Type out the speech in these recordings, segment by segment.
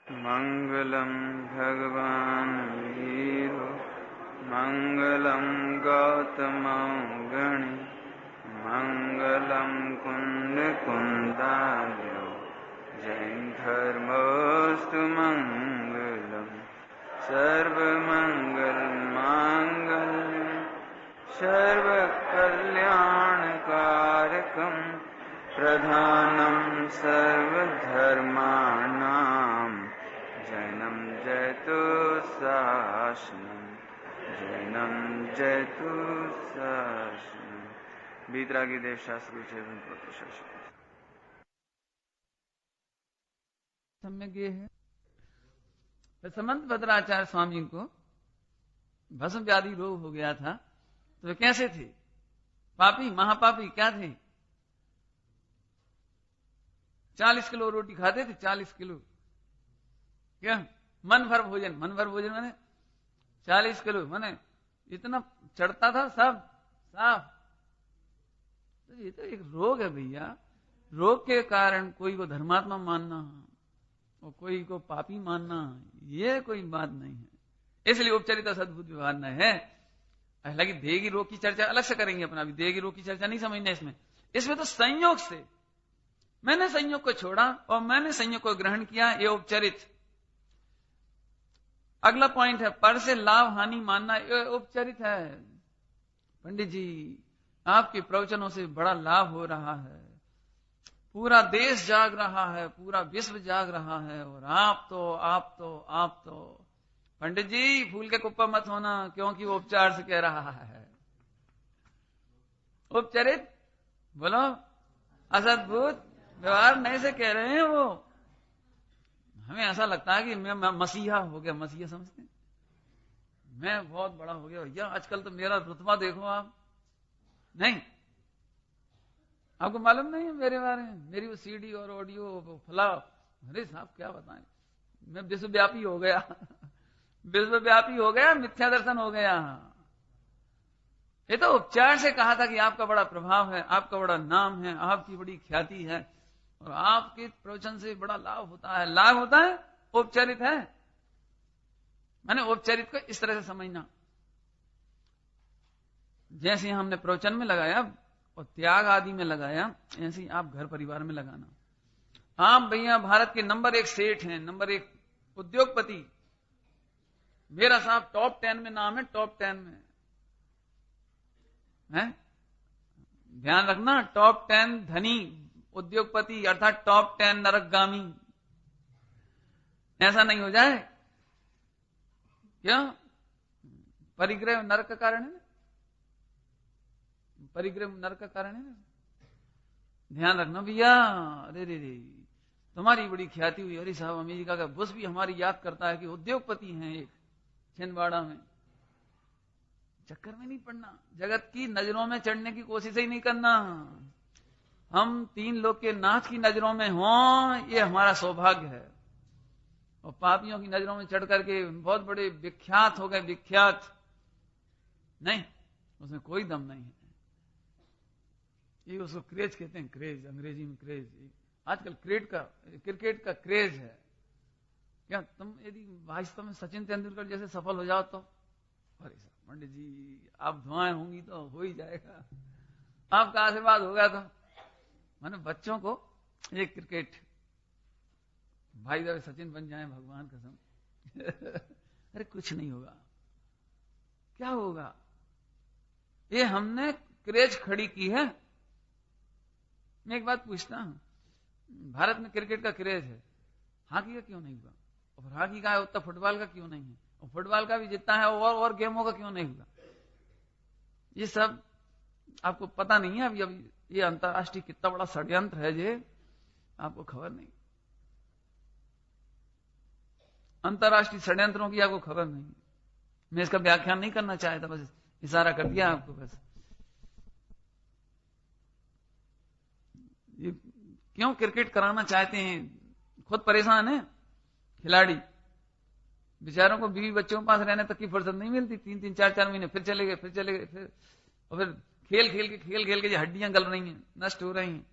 मंगलम भगवान वीरो मंगलम गौतम गणि मंगलम कुंद कुंदालो जैन धर्मोस्तु मंगलम सर्वमंगल मांगल्यम सर्व कल्याणकारकम प्रधानम सर्वधर्माणां जैनम जयतु शासनम जैनम जयतु शासनम। बीतरागी देव शास्त्र सम्यक ये है। समंत भद्राचार्य स्वामी को भस्म व्याधि रोग हो गया था, तो वे कैसे थे? पापी, महापापी क्या थे? 40 किलो रोटी खाते थे, 40 किलो। क्या? मन भर भोजन माने 40 किलो, माने इतना चढ़ता था सब साफ। तो ये तो एक रोग है भैया। रोग के कारण कोई को धर्मात्मा मानना और कोई को पापी मानना, ये कोई बात नहीं है। इसलिए उपचरित सद्भुत व्यवहार न है। हालांकि देगी रोग की चर्चा अलग से करेंगे अपना, अभी देगी रोग की चर्चा नहीं समझना इसमें तो संयोग से मैंने संयोग को छोड़ा और मैंने संयोग को ग्रहण किया, ये उपचरित। अगला पॉइंट है पर से लाभ हानि मानना, ये उपचरित है। पंडित जी आपके प्रवचनों से बड़ा लाभ हो रहा है, पूरा देश जाग रहा है, पूरा विश्व जाग रहा है, और आप तो पंडित जी फूल के कुप्पा मत होना, क्योंकि वो उपचार से कह रहा है। उपचरित बोलो, असद्भुत व्यवहार नहीं से कह रहे हैं वो। हमें ऐसा लगता है कि मैं मसीहा हो गया, मसीहा समझते हैं, मैं बहुत बड़ा हो गया भैया, आजकल तो मेरा रुतबा देखो आप। नहीं, आपको मालूम नहीं है मेरे बारे में, मेरी वो सीडी और ऑडियो फला, अरे साहब क्या बताएं, मैं विश्वव्यापी हो गया विश्वव्यापी हो गया, मिथ्या दर्शन हो गया। ये तो उपचार से कहा था कि आपका बड़ा प्रभाव है, आपका बड़ा नाम है, आपकी बड़ी ख्याति है, और आपके प्रवचन से बड़ा लाभ होता है। लाभ होता है, उपचरित है। मैंने उपचरित को इस तरह से समझना, जैसे हमने प्रवचन में लगाया और त्याग आदि में लगाया, ऐसे ही आप घर परिवार में लगाना। आप भैया भारत के नंबर 1 सेठ हैं, नंबर 1 उद्योगपति, मेरा साहब टॉप 10 में नाम है, टॉप 10 में है। ध्यान रखना, टॉप 10 धनी उद्योगपति अर्थात टॉप 10 नरकगामी, ऐसा नहीं हो जाए। क्यों? परिग्रह नरक का कारण है ना, परिग्रह नरक का कारण है ना। ध्यान रखना भैया। अरे रे रे, तुम्हारी बड़ी ख्याति हुई, अरे साहब अमेरिका का बुश भी हमारी याद करता है कि उद्योगपति हैं एक छिंदवाड़ा में। चक्कर में नहीं पड़ना, जगत की नजरों में चढ़ने की कोशिश ही नहीं करना। हम 3 लोग के नाथ की नजरों में हों, ये हमारा सौभाग्य है, और पापियों की नजरों में चढ़ करके बहुत बड़े विख्यात हो गए, विख्यात नहीं, उसमें कोई दम नहीं है। ये उसको क्रेज कहते हैं, क्रेज, अंग्रेजी में क्रेज। आजकल क्रिकेट का क्रेज है। क्या तुम यदि वास्तव में सचिन तेंदुलकर जैसे सफल हो जाओ तो, अरे साहब पंडित जी आप दुआएं होंगी तो हो ही जाएगा, आपका आशीर्वाद होगा तो। मैंने बच्चों को ये क्रिकेट, भाई जब सचिन बन जाए भगवान कसम अरे कुछ नहीं होगा, क्या होगा? ये हमने क्रेज खड़ी की है। मैं एक बात पूछता हूं, भारत में क्रिकेट का क्रेज है, हॉकी का क्यों नहीं हुआ? और हॉकी का है उतना फुटबॉल का क्यों नहीं है? और फुटबॉल का भी जितना है और गेमों का क्यों नहीं हुआ? ये सब आपको पता नहीं है। अभी ये अंतर्राष्ट्रीय कितना बड़ा षड्यंत्र है, ये आपको खबर नहीं। अंतर्राष्ट्रीय षड्यंत्रों की आपको खबर नहीं। मैं इसका व्याख्यान नहीं करना चाहता, बस इशारा कर दिया आपको। बस ये क्यों क्रिकेट कराना चाहते हैं? खुद परेशान है खिलाड़ी, बेचारों को बीवी बच्चों के पास रहने तक की फुर्सत नहीं मिलती। 3-3, 4-4 महीने फिर चले गए, और फिर खेल खेल के हड्डियां गल रही हैं, नष्ट हो रही हैं।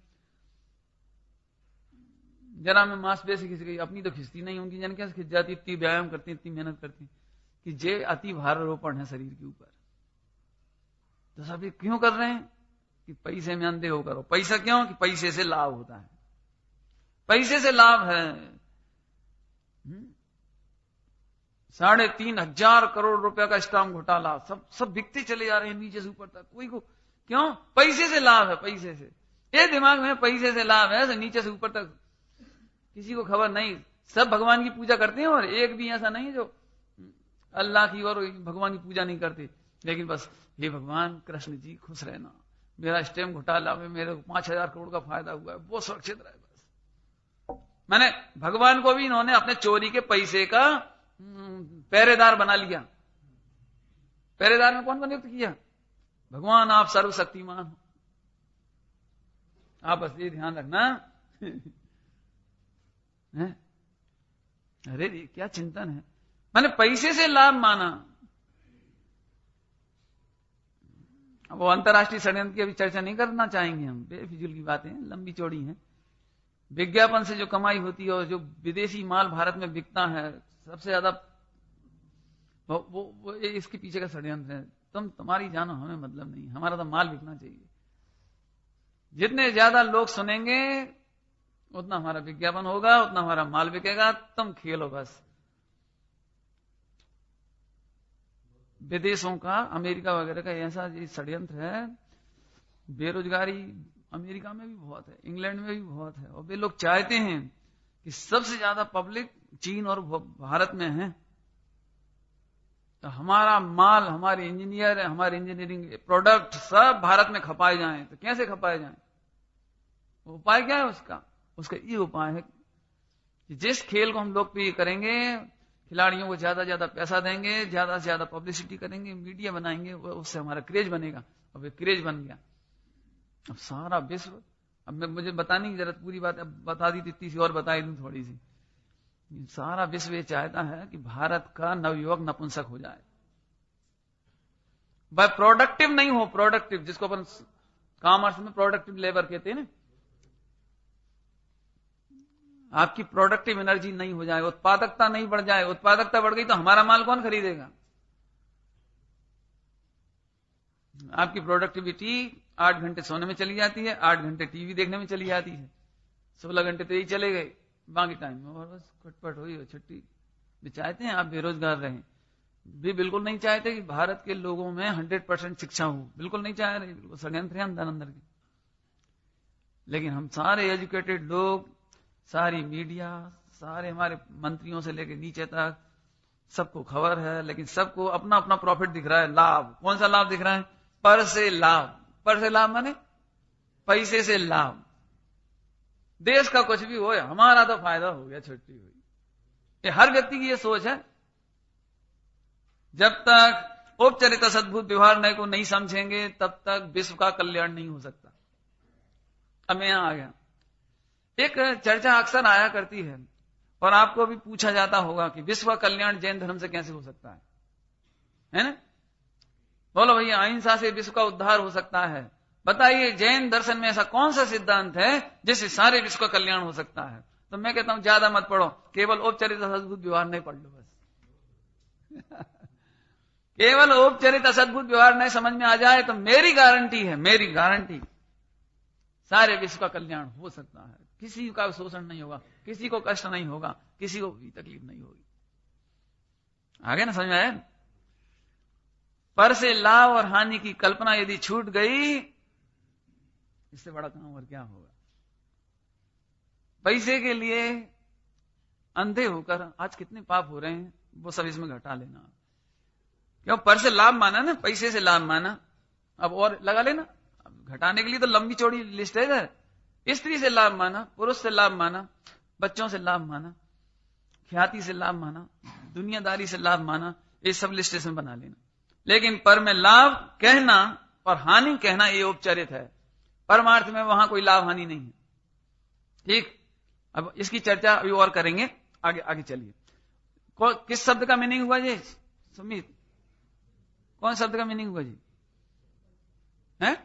जरा में मांसपेशी खिंच गई, अपनी तो खिंचती नहीं, उनकी जन कैसे खिंच जाती, इतनी व्यायाम करती, इतनी मेहनत करती कि जे अति भारारोपण है शरीर के ऊपर। तो सब ये क्यों कर रहे हैं कि पैसे में अंधे होकर हो। पैसा क्यों? कि पैसे से लाभ होता है, पैसे से लाभ है। 3,500 करोड़ रुपया का स्टाम्प घोटाला, सब बिकते चले जा रहे हैं नीचे से ऊपर तक। कोई को क्यों? पैसे से लाभ है, पैसे से। ये दिमाग में पैसे से लाभ है, नीचे से ऊपर तक किसी को खबर नहीं। सब भगवान की पूजा करते हैं और एक भी ऐसा नहीं है जो अल्लाह की और भगवान की पूजा नहीं करते। लेकिन बस ये भगवान कृष्ण जी खुश रहना, मेरा स्टैम्प घोटाला में मेरे को 5,000 करोड़ का फायदा हुआ है, वो सुरक्षित रहे बस। मैंने भगवान को भी इन्होंने अपने चोरी के पैसे का पहरेदार बना लिया। पहरेदार में कौन को नियुक्त किया? भगवान आप सर्वशक्तिमान हो। आप बस ये ध्यान रखना। अरे क्या चिंतन है। मैंने पैसे से लाभ माना। अब वो अंतर्राष्ट्रीय षड्यंत्र की अभी चर्चा नहीं करना चाहेंगे हम, बेफिजूल की बातें लंबी चौड़ी हैं। विज्ञापन से जो कमाई होती है और जो विदेशी माल भारत में बिकता है सबसे ज्यादा, वो इसके पीछे का षड्यंत्र है। तुम्हारी जानो हमें मतलब नहीं, हमारा तो माल बिकना चाहिए। जितने ज्यादा लोग सुनेंगे उतना हमारा विज्ञापन होगा, उतना हमारा माल बिकेगा। तुम खेलो बस। विदेशों का, अमेरिका वगैरह का ऐसा षड्यंत्र है। बेरोजगारी अमेरिका में भी बहुत है, इंग्लैंड में भी बहुत है, और वे लोग चाहते हैं कि सबसे ज्यादा पब्लिक चीन और भारत में है, तो हमारा माल, हमारे इंजीनियर, हमारे इंजीनियरिंग प्रोडक्ट सब भारत में खपाए जाएं। तो कैसे खपाए जाएं? उपाय क्या है उसका? उसका ये उपाय है कि जिस खेल को हम लोकप्रिय करेंगे, खिलाड़ियों को ज्यादा ज्यादा पैसा देंगे, ज्यादा से ज्यादा पब्लिसिटी करेंगे, मीडिया बनाएंगे, उससे हमारा क्रेज बनेगा। अब क्रेज बन गया, अब सारा विश्व, अब मुझे बताने की जरूरत, पूरी बात अब बता दी, इतनी सी और बताई दूं थोड़ी सी। सारा विश्व ये चाहता है कि भारत का नवयुवक नपुंसक हो जाए। वह प्रोडक्टिव नहीं हो, प्रोडक्टिव जिसको अपन कॉमर्स में प्रोडक्टिव लेबर कहते हैं ना, आपकी प्रोडक्टिव एनर्जी नहीं हो जाए, उत्पादकता नहीं बढ़ जाए। उत्पादकता बढ़ गई तो हमारा माल कौन खरीदेगा? आपकी प्रोडक्टिविटी 8 घंटे सोने में चली जाती है, 8 घंटे टीवी देखने में चली जाती है, 16 घंटे तो यही चले गए, बाकी टाइम में और बस खटपट हुई हो छुट्टी। भी चाहते हैं आप बेरोजगार रहें, भी बिल्कुल नहीं चाहते कि भारत के लोगों में 100% शिक्षा हो, बिल्कुल नहीं चाह रहे, बिल्कुल षड्यंत्र है अंदर अंदर के। लेकिन हम सारे एजुकेटेड लोग, सारी मीडिया, सारे हमारे मंत्रियों से लेकर नीचे तक सबको खबर है, लेकिन सबको अपना अपना प्रॉफिट दिख रहा है, लाभ। कौन सा लाभ दिख रहा है? पर से लाभ। पर से लाभ माने पैसे से लाभ। देश का कुछ भी हो, हमारा तो फायदा हो गया, छुट्टी हुई। ये हर व्यक्ति की ये सोच है। जब तक औपचारिक सद्भुत व्यवहार नए को नहीं समझेंगे तब तक विश्व का कल्याण नहीं हो सकता। अब मैं यहां आ गया। एक चर्चा अक्सर आया करती है और आपको भी पूछा जाता होगा कि विश्व का कल्याण जैन धर्म से कैसे हो सकता है ना? बोलो भैया, अहिंसा से विश्व का उद्धार हो सकता है। बताइए जैन दर्शन में ऐसा कौन सा सिद्धांत है जिससे सारे विश्व का कल्याण हो सकता है? तो मैं कहता हूं ज्यादा मत पढ़ो, केवल औपचारिक सद्भुत व्यवहार नहीं पढ़ लो बस। केवल औपचारिक सद्भुत व्यवहार नहीं समझ में आ जाए तो मेरी गारंटी है, मेरी गारंटी, सारे विश्व का कल्याण हो सकता है। किसी का शोषण नहीं होगा, किसी को कष्ट नहीं होगा, किसी को भी तकलीफ नहीं होगी। आगे ना समझ में आया? पर से लाभ और हानि की कल्पना यदि छूट गई, इससे बड़ा काम और क्या होगा? पैसे के लिए अंधे होकर आज कितने पाप हो रहे हैं, वो सब इसमें घटा लेना। क्यों? पर से लाभ माना ना, पैसे से लाभ माना, अब और लगा लेना। अब घटाने के लिए तो लंबी चौड़ी लिस्ट है इधर। स्त्री से लाभ माना, पुरुष से लाभ माना, बच्चों से लाभ माना, ख्याति से लाभ माना, दुनियादारी से लाभ माना, ये सब लिस्ट इसमें बना लेना। लेकिन पर में लाभ कहना और हानि कहना ये औपचारिक है, परमार्थ में वहां कोई लाभ हानि नहीं है। ठीक, अब इसकी चर्चा अभी और करेंगे, आगे आगे चलिए। किस शब्द का मीनिंग हुआ जी सुमित? कौन शब्द का मीनिंग हुआ जी? है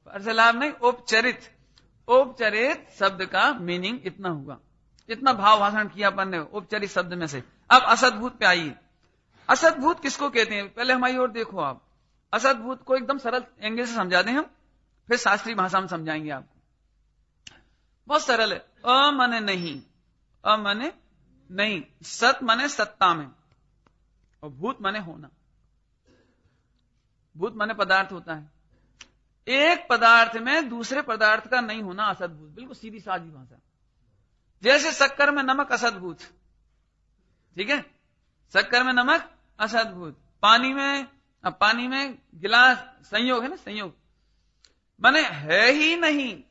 पर से लाभ नहीं, औपचारिक। औपचारिक शब्द का मीनिंग इतना हुआ, इतना भाव भाषण किया अपन ने औपचारिक शब्द में से। अब असद्भूत पे आइए। असद्भूत किसको कहते हैं? पहले हमारी ओर देखो आप। असद्भूत को एकदम सरल एंगल से समझा दें हम, फिर शास्त्रीय भाषा में समझाएंगे आपको। बहुत सरल है। अ माने नहीं, अ माने नहीं, सत माने सत्ता में, और भूत माने होना। भूत माने पदार्थ होता है। एक पदार्थ में दूसरे पदार्थ का नहीं होना असद्भूत। बिल्कुल सीधी सादी भाषा। जैसे शक्कर में नमक असद्भूत, ठीक है, शक्कर में नमक असद्भूत। पानी में गिलास संयोग है ना, संयोग माने है ही नहीं।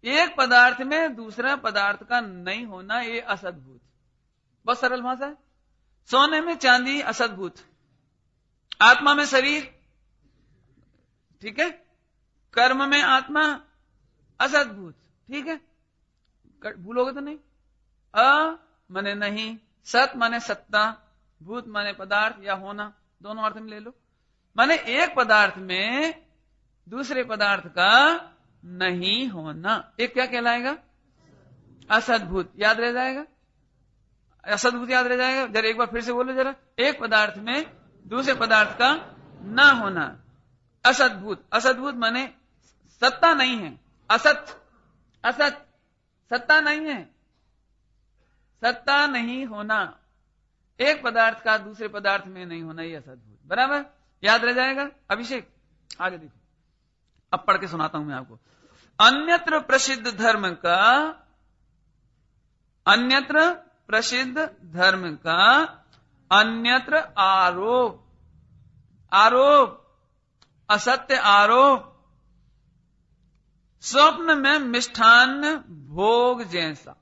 एक पदार्थ में दूसरा पदार्थ का नहीं होना, ये असद्भूत। बहुत सरल भाषा है। सोने में चांदी असद्भूत, आत्मा में शरीर, ठीक है, कर्म में आत्मा असद्भूत, ठीक है, भूलोगे तो नहीं। अ माने नहीं, सत माने सत्ता, भूत माने पदार्थ या होना, दोनों अर्थ में ले लो। माने एक पदार्थ में दूसरे पदार्थ का नहीं होना, एक क्या कहलाएगा? असद्भूत। याद रह जाएगा, असद्भूत याद रह जाएगा। जरा एक बार फिर से बोलो जरा। एक पदार्थ में दूसरे पदार्थ का ना होना असद्भूत। असद्भूत माने सत्ता नहीं है, असत, असत, सत्ता नहीं है, सत्ता नहीं होना। एक पदार्थ का दूसरे पदार्थ में नहीं होना, ये असद्भूत। बराबर, याद रह जाएगा। अभिषेक आगे देखो, अब पढ़ के सुनाता हूं मैं आपको। अन्यत्र प्रसिद्ध धर्म का, अन्यत्र प्रसिद्ध धर्म का अन्यत्र आरोप, आरोप, असत्य आरोप, स्वप्न में मिष्ठान्न भोग जैसा।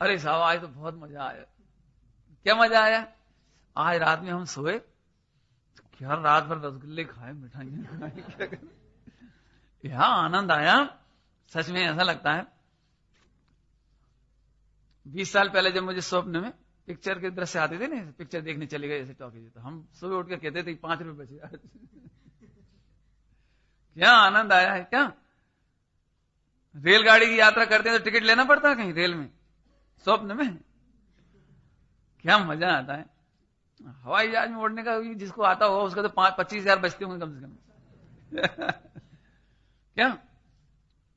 अरे साहब आज तो बहुत मजा आया। क्या मजा आया? आज रात में हम सोए, क्या रात भर रसगुल्ले खाए, मिठाइयां खाए, क्या करें, यहां आनंद आया। सच में ऐसा लगता है 20 साल पहले जब मुझे स्वप्न में पिक्चर के दृश्य आते थे ना, पिक्चर देखने चले गए जैसे टॉकीज, तो हम सुबह उठ के कहते थे 5 रुपए बचे आज। क्या आनंद आया है। क्या रेलगाड़ी की यात्रा करते हैं तो टिकट लेना पड़ता है कहीं रेल में, स्वप्न में क्या मजा आता है। हवाई जहाज में उड़ने का जिसको आता हो उसका तो 25,000 बचते होंगे कम से कम। क्या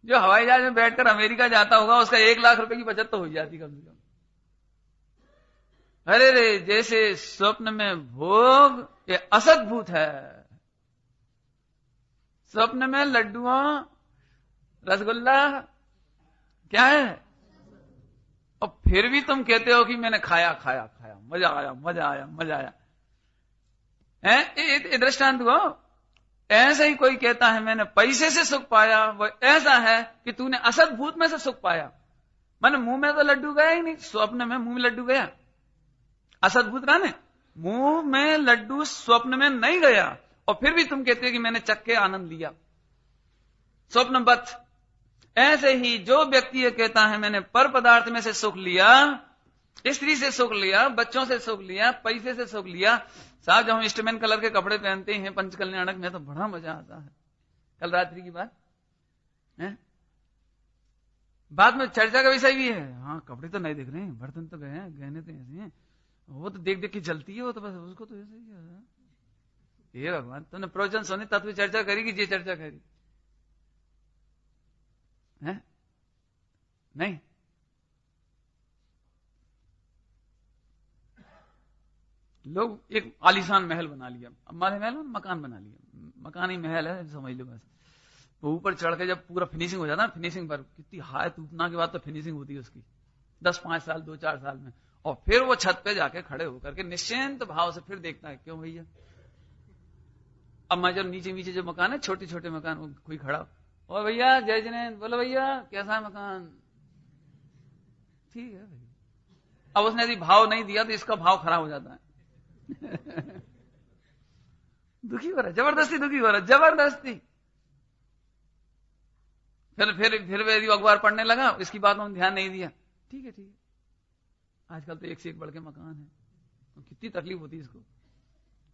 जो हवाई जहाज में बैठकर अमेरिका जाता होगा उसका 1 लाख रुपए की बचत तो हो जाती कम से कम। अरे रे, जैसे स्वप्न में भोग ये असद्भूत है। स्वप्न में लड्डुआ रसगुल्ला क्या है, और फिर भी तुम कहते हो कि मैंने खाया खाया खाया, मजा आया मजा आया मजा आया। ये दृष्टांत को ऐसे ही कोई कहता है मैंने पैसे से सुख पाया, वो ऐसा है कि तूने असद्भूत में से सुख पाया। मैंने मुंह में तो लड्डू गया ही नहीं, स्वप्न में मुंह में लड्डू गया, असद्भूत रहा ने। मुंह में लड्डू स्वप्न में नहीं गया, और फिर भी तुम कहते हो कि मैंने चख के आनंद लिया, स्वप्नवत। ऐसे ही जो व्यक्ति ये कहता है मैंने पर पदार्थ में से सुख लिया, स्त्री से सुख लिया, बच्चों से सुख लिया, पैसे से सुख लिया। साहब जब हम इंस्ट्रूमेंट कलर के कपड़े पहनते हैं पंचकल्याणक में तो बड़ा मजा आता है। कल रात्रि की बात है, बाद में चर्चा का विषय भी है। हाँ कपड़े तो नहीं दिख रहे हैं, बर्तन तो गए हैं, गहने तो ऐसे हैं, वो तो देख देख के जलती है, वो तो बस उसको तो ऐसे ही है। ये भगवान, तुमने प्रवचन सुने तत्व चर्चा करी कि ये चर्चा करी है? नहीं। लोग एक आलीशान महल बना लिया, हमारे महल में मकान बना लिया, मकान ही महल है समझ लो बस। तो ऊपर चढ़ के जब पूरा फिनिशिंग हो जाता है, फिनिशिंग पर कितनी हाय टूटना के बाद तो फिनिशिंग होती है उसकी 10-5 साल 2-4 साल में, और फिर वो छत पे जाके खड़े होकर के निश्चिंत भाव से फिर देखता है क्यों भैया। अब मैं जब नीचे नीचे जो मकान है, छोटे छोटे मकान, कोई खड़ा, और भैया जय जैन, बोलो भैया कैसा है मकान, ठीक है भैया। अब उसने यदि भाव नहीं दिया तो इसका भाव खराब हो जाता है। दुखी हो रहा, जबरदस्ती दुखी हो रहा, जबरदस्ती। फिर यदि अखबार पढ़ने लगा, इसकी बात में ध्यान नहीं दिया, ठीक है ठीक है। आजकल तो एक से एक बढ़ के मकान है, तो कितनी तकलीफ होती है इसको।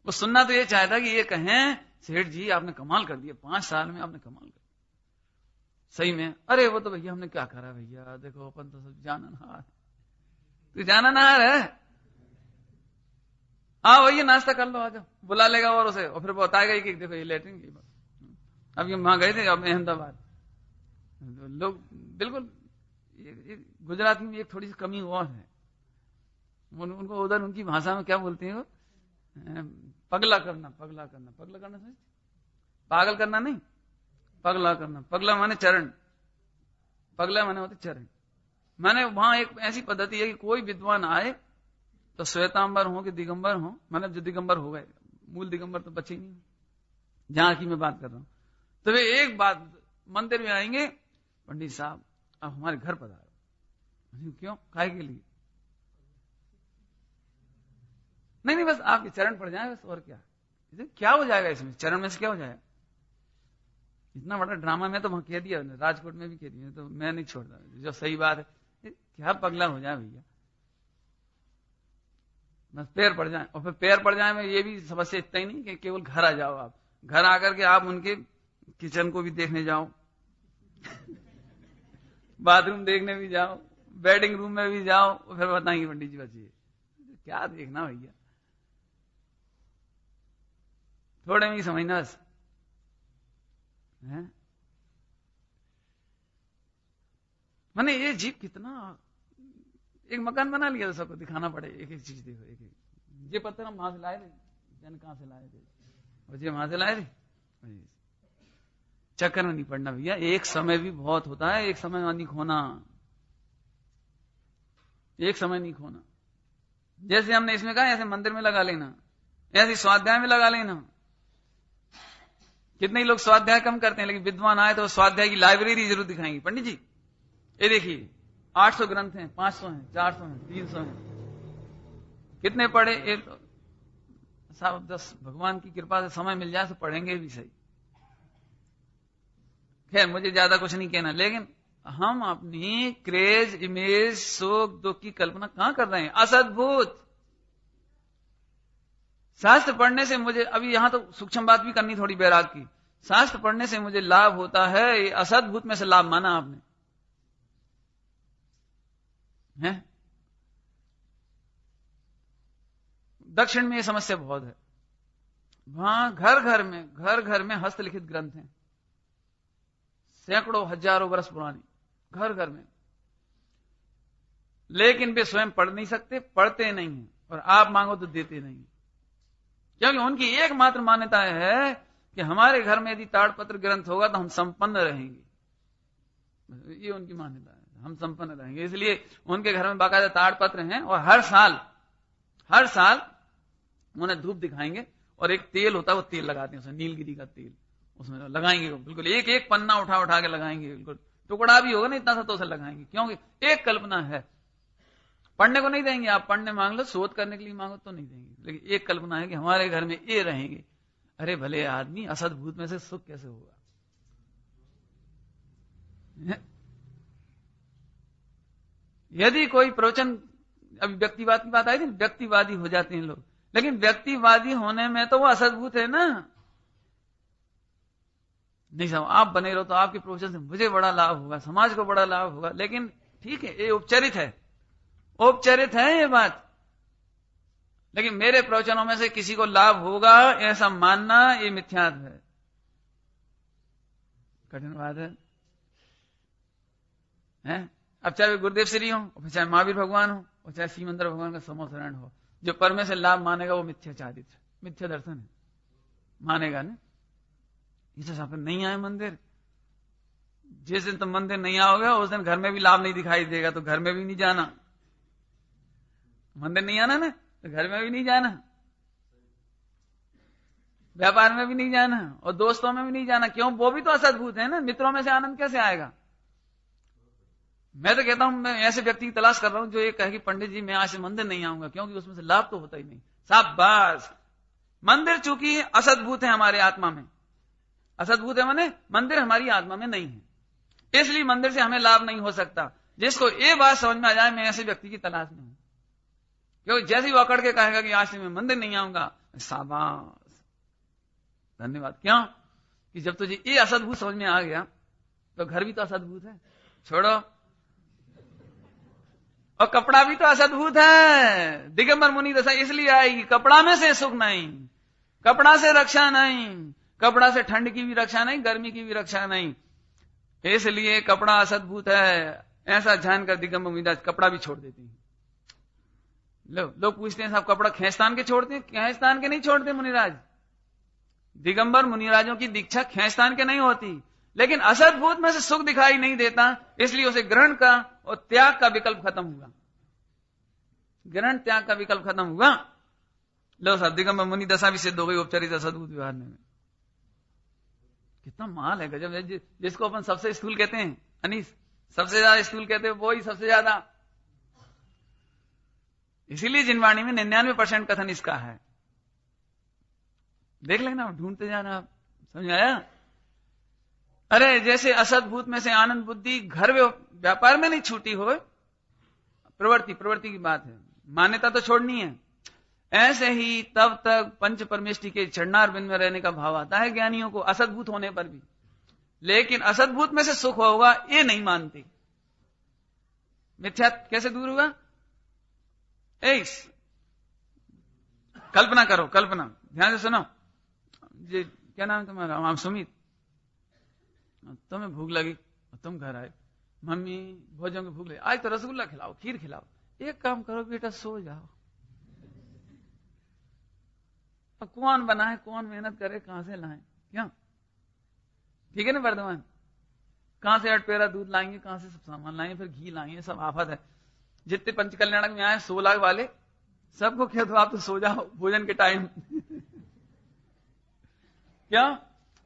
वो सुनना तो ये चाहता कि ये कहें सेठ जी आपने कमाल कर दिया, 5 साल में आपने कमाल कर दिया। सही में, अरे वो तो भैया हमने क्या करा भैया, देखो अपन तो सब जाननहार, तू जाननहार है, हाँ भैया नाश्ता कर लो, आ जाओ, बुला लेगा और उसे, और फिर बताएगा कि देखो ये लेटरिन की बात। अब ये वहां गए थे अब अहमदाबाद, लोग बिल्कुल गुजराती में एक थोड़ी सी कमी और है, उनको उधर उनकी भाषा में क्या बोलते हैं वो, पगला करना, पगला करना, पगला करना समझ, पागल करना नहीं, पगला करना, पगला माने चरण, पगला माने होते चरण। माने वहां एक ऐसी पद्धति है कि कोई विद्वान आए तो श्वेतांबर हो कि दिगंबर हो, मतलब जो दिगंबर हो गए, मूल दिगंबर तो बचे ही नहीं, जहां की मैं बात कर रहा हूं, तो वे एक बात मंदिर में आएंगे, पंडित साहब आप हमारे घर पधारो। क्यों, काय के लिए, नहीं बस आपके चरण पड़ जाए बस, और क्या हो जाएगा इसमें, चरण में से क्या हो जाएगा, इतना बड़ा ड्रामा में तो वहां कह दिया, राजकोट में भी कह दिया, तो मैं नहीं छोड़ता, जो सही बात है, क्या पगला हो जाए भैया, बस पैर पड़ जाए, और फिर पैर पड़ जाए में ये भी समस्या इतना ही नहीं कि केवल घर आ जाओ, आप घर आकर के आप उनके किचन को भी देखने जाओ, बाथरूम देखने भी जाओ, बेडिंग रूम में भी जाओ, और फिर बताएंगे पंडित जी बचिए, क्या देखना भैया, थोड़े में ही समझना बस है। मैंने ये जीव कितना, एक मकान बना लिया तो सबको दिखाना पड़े, एक एक चीज देखो, एक एक, ये पत्थर हम वहां से लाए थे, जन कहां से लाए थे, और ये वहां से लाए थे, चक्कर में नहीं पड़ना भैया, एक समय भी बहुत होता है, एक समय नहीं खोना, एक समय नहीं खोना, जैसे हमने इसमें कहा ऐसे मंदिर में लगा लेना, ऐसे स्वाध्याय में लगा लेना। कितने लोग स्वाध्याय कम करते हैं, लेकिन विद्वान आए तो स्वाध्याय की लाइब्रेरी जरूर दिखाएंगे, पंडित जी ये देखिए 800 ग्रंथ हैं, 500 हैं, 400 हैं, 300 हैं, कितने पढ़े, एक साहब 10 भगवान की कृपा से समय मिल जाए तो पढ़ेंगे भी सही। खैर मुझे ज्यादा कुछ नहीं कहना, लेकिन हम अपनी क्रेज, इमेज, शोक, दुख की कल्पना कहां कर रहे हैं, असद्भुत। शास्त्र पढ़ने से मुझे, अभी यहां तो सूक्ष्म बात भी करनी थोड़ी बैराग की, शास्त्र पढ़ने से मुझे लाभ होता है, ये असद्भुत में से लाभ माना आपने है। दक्षिण में ये समस्या बहुत है, वहां घर घर में हस्तलिखित ग्रंथ हैं, सैकड़ों हजारों वर्ष पुरानी, घर घर में, लेकिन वे स्वयं पढ़ नहीं सकते, पढ़ते नहीं हैं, और आप मांगो तो देते नहीं, क्योंकि उनकी एकमात्र मान्यता है कि हमारे घर में यदि ताड़पत्र ग्रंथ होगा तो हम संपन्न रहेंगे, ये उनकी मान्यता है, हम संपन्न रहेंगे, इसलिए उनके घर में बाकायदा ताड़पत्र हैं, और हर साल उन्हें धूप दिखाएंगे, और एक तेल होता है वो तेल लगाते हैं, उसमें नीलगिरी का तेल उसमें लगाएंगे, बिल्कुल एक एक पन्ना उठा के लगाएंगे, बिल्कुल टुकड़ा भी होगा ना इतना सा तो उसे लगाएंगे, क्योंकि एक कल्पना है, पढ़ने को नहीं देंगे, आप पढ़ने मांग लो, शोध करने के लिए मांगो तो नहीं देंगे, लेकिन एक कल्पना है कि हमारे घर में ये रहेंगे। अरे भले आदमी, असद्भुत में से सुख कैसे होगा, यदि कोई प्रवचन, अभी व्यक्तिवाद की बात आई थी, व्यक्तिवादी हो जाते हैं लोग, लेकिन व्यक्तिवादी होने में तो वो असद्भुत है ना, नहीं समझ, आप बने रहो तो आपके प्रवचन से मुझे बड़ा लाभ होगा, समाज को बड़ा लाभ होगा, लेकिन ठीक है ये औपचारिक है ये बात, लेकिन मेरे प्रवचनों में से किसी को लाभ होगा ऐसा मानना ये मिथ्यात्व है, कठिन बात है। अब चाहे गुरुदेव श्री हो, और चाहे महावीर भगवान हो, और चाहे सीमंदर भगवान का समोसरण हो, जो पर में से लाभ मानेगा वो मिथ्याचारित है, मिथ्या दर्शन है, मानेगा ना। इसे सब नहीं आए मंदिर, जिस दिन तुम मंदिर नहीं आओगे उस दिन घर में भी लाभ नहीं दिखाई देगा, तो घर में भी नहीं जाना, मंदिर नहीं आना ना तो घर में भी नहीं जाना, व्यापार में भी नहीं जाना, और दोस्तों में भी नहीं जाना, क्यों, वो भी तो असद्भुत है ना, मित्रों में से आनंद कैसे आएगा। मैं तो कहता हूं, मैं ऐसे व्यक्ति की तलाश कर रहा हूं जो ये कहे कि पंडित जी मैं आज से मंदिर नहीं आऊंगा, क्योंकि उसमें से लाभ तो होता ही नहीं। शाबाश, मंदिर चूंकि असद्भुत है हमारे आत्मा में, असद्भुत है माने मंदिर हमारी आत्मा में नहीं है, इसलिए मंदिर से हमें लाभ नहीं हो सकता। जिसको ये बात समझ में आ जाए, मैं ऐसे व्यक्ति की तलाश में हूं, क्योंकि जैसे ही वो अकड़ के कहेगा कि आज से मैं मंदिर नहीं आऊंगा, शाबाश, धन्यवाद। क्यों कि जब तुझे ये असद्भुत समझ में आ गया, तो घर भी तो असद्भुत है, छोड़ो। और कपड़ा भी तो असद्भुत है। दिगंबर मुनि दशा इसलिए आएगी, कपड़ा में से सुख नहीं, कपड़ा से रक्षा नहीं, कपड़ा से ठंड की भी रक्षा नहीं, गर्मी की भी रक्षा नहीं, इसलिए कपड़ा असद्भुत है। ऐसा जानकर दिगंबर मुनिराज कपड़ा भी छोड़ देते हैं। लोग पूछते हैं साहब कपड़ा खींचतान के छोड़ते हैं? खींचतान के नहीं छोड़ते मुनिराज। दिगंबर मुनिराजों की दीक्षा खींचतान के नहीं होती, लेकिन असद्भुत में से सुख दिखाई नहीं देता, इसलिए उसे ग्रहण का और त्याग का विकल्प खत्म हुआ। ग्रहण त्याग का विकल्प खत्म हुआ। लो साहब दिगंबर मुनि दशा भी सिद्ध हो गई औपचारिक सद्भुत व्यवहार में। कितना माल है, गजब है। जिसको अपन सबसे स्थूल कहते हैं, अनीस सबसे ज्यादा स्थूल कहते हैं, वो ही सबसे ज्यादा। इसीलिए जिनवाणी में 99% कथन इसका है। देख लेना, ढूंढते जाना, आप समझ आया। अरे जैसे असद्भूत में से आनंद बुद्धि घर व्यापार में नहीं छूटी हो, प्रवृत्ति की बात है, मान्यता तो छोड़नी है, ऐसे ही तब तक पंच परमेष्टि के चरणार बिंद में रहने का भाव आता है ज्ञानियों को, असद्भुत होने पर भी। लेकिन असद्भुत में से सुख होगा ये नहीं मानते। मिथ्या कैसे दूर हुआ? कल्पना करो, कल्पना ध्यान से सुनो। जी क्या नाम है तुम्हारा? हम सुमित। तुम्हें भूख लगी, तुम घर आए, मम्मी भोजन की भूख लगी, आज तो रसगुल्ला खिलाओ, खीर खिलाओ। एक काम करो बेटा, सो जाओ। कौन बनाए, कौन मेहनत करे, कहां से लाएं? क्या ठीक है ना वर्धमान, कहां से अटपेरा दूध लाएंगे, कहां से सब सामान लाएंगे, फिर घी लाएंगे, सब आफत है। जितने पंच कल्याणक में आए 16 लाख वाले, सबको कह दो आप तो सो जाओ भोजन के टाइम। क्या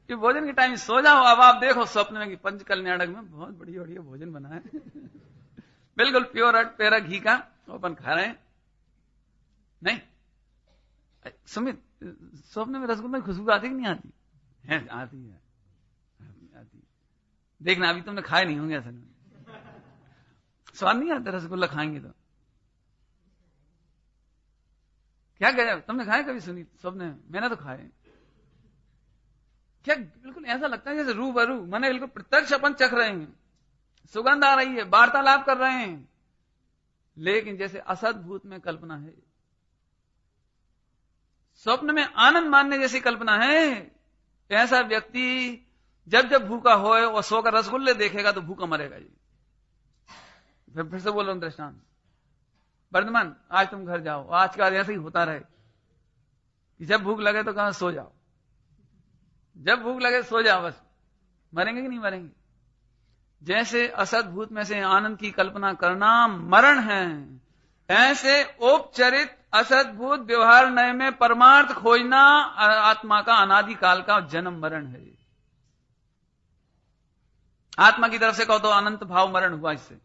कि भोजन के टाइम सो जाओ। अब आप देखो स्वप्न में कि पंच कल्याणक में बहुत बढ़िया बढ़िया भोजन बना है, बिल्कुल प्योर अटपेरा घी का, अपन खा रहे हैं। नहीं सुमित, स्वप्न में रसगुल्ला की खुशबू आती कि नहीं आती है? आती है। देखना अभी तुमने खाए नहीं होंगे, असल में स्वाद नहीं आता रसगुल्ला खाएंगे तो। क्या कह तुमने खाए कभी सुनी स्वप्न में? मैंने तो खाए। क्या बिल्कुल ऐसा लगता है जैसे रूबरू, मैंने बिल्कुल प्रत्यक्ष अपन चख रहे हैं, सुगंध आ रही है, वार्तालाप कर रहे हैं, लेकिन जैसे असद्भूत में कल्पना है, स्वप्न में आनंद मानने जैसी कल्पना है। ऐसा व्यक्ति जब जब भूखा होए और सोकर रसगुल्ले देखेगा तो भूखा मरेगा जी। फिर से बोल रहा हूं दृष्टांत। वर्धमान आज तुम घर जाओ, आज का ऐसा ही होता रहे कि जब भूख लगे तो कहां सो जाओ, जब भूख लगे सो जाओ, बस। मरेंगे कि नहीं मरेंगे? जैसे असद्भूत में से आनंद की कल्पना करना मरण है, ऐसे औपचारिक असद्भुत व्यवहार नए में परमार्थ खोजना आत्मा का अनादिकाल का जन्म मरण है। आत्मा की तरफ से कहो तो अनंत भाव मरण हुआ, इससे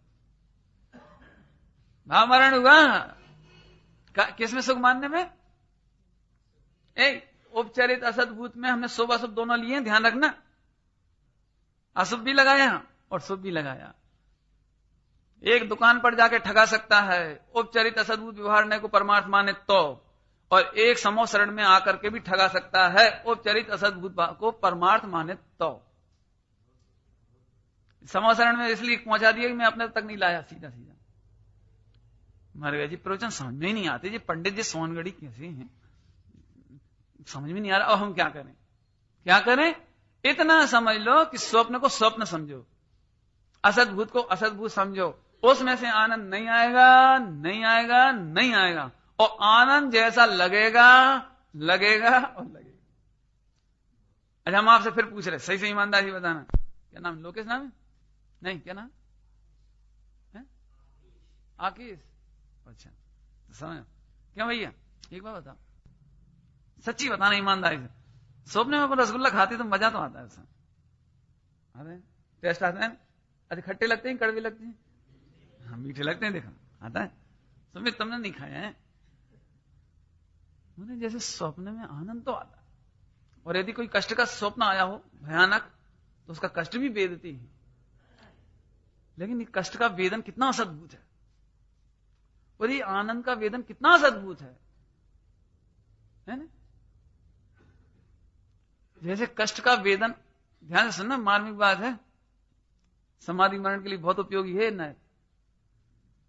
भाव मरण हुआ। किसमें सुख मानने में? औपचारिक असद्भूत में हमने शुभ अशुभ दोनों लिए, ध्यान रखना। अशुभ भी लगाया और शुभ भी लगाया। एक दुकान पर जाके ठगा सकता है औपचारिक असद्भुत व्यवहार ने को परमार्थ माने तो, और एक समूह शरण में आकर के भी ठगा सकता है औपचारिक असद्भुत को परमार्थ माने तो। समूह शरण में इसलिए पहुंचा दिया कि मैं अपने तक नहीं लाया, सीधा सीधा मर गया जी। प्रवचन समझ में ही नहीं आते जी, पंडित जी सोनगढ़ी कैसे हैं, समझ में नहीं आ रहा। अब हम क्या करें? क्या करें? इतना समझ लो कि स्वप्न को स्वप्न समझो, असद्भुत को असद्भुत समझो। उसमें से आनंद नहीं आएगा, नहीं आएगा, नहीं आएगा, और आनंद जैसा लगेगा लगेगा और लगेगा। अच्छा हम आपसे फिर पूछ रहे, सही से ईमानदारी बताना, क्या नाम? लोकेश नाम है? नहीं, क्या नाम है? आकीश। अच्छा तो समझ क्यों भैया? एक बार बताओ, सच्ची बताना ईमानदारी से। स्वप्न में अपन रसगुल्ला खाते तो मजा तो आता है उसमें, अरे टेस्ट आता है। अच्छा खट्टे लगते हैं, कड़वे लगते हैं? हाँ मीठे लगते हैं। देखो आता है। सुमित तुमने नहीं खाया है? मुझे जैसे स्वप्न में आनंद तो आता है, और यदि कोई कष्ट का स्वप्न आया हो भयानक, तो उसका कष्ट भी वेदती है। लेकिन ये कष्ट का वेदन कितना असद्भुत है, और ये आनंद का वेदन कितना असद्भुत है ना? जैसे कष्ट का वेदन, ध्यान से सुनना, मार्मिक बात है। समाधि मरण के लिए बहुत उपयोगी है न।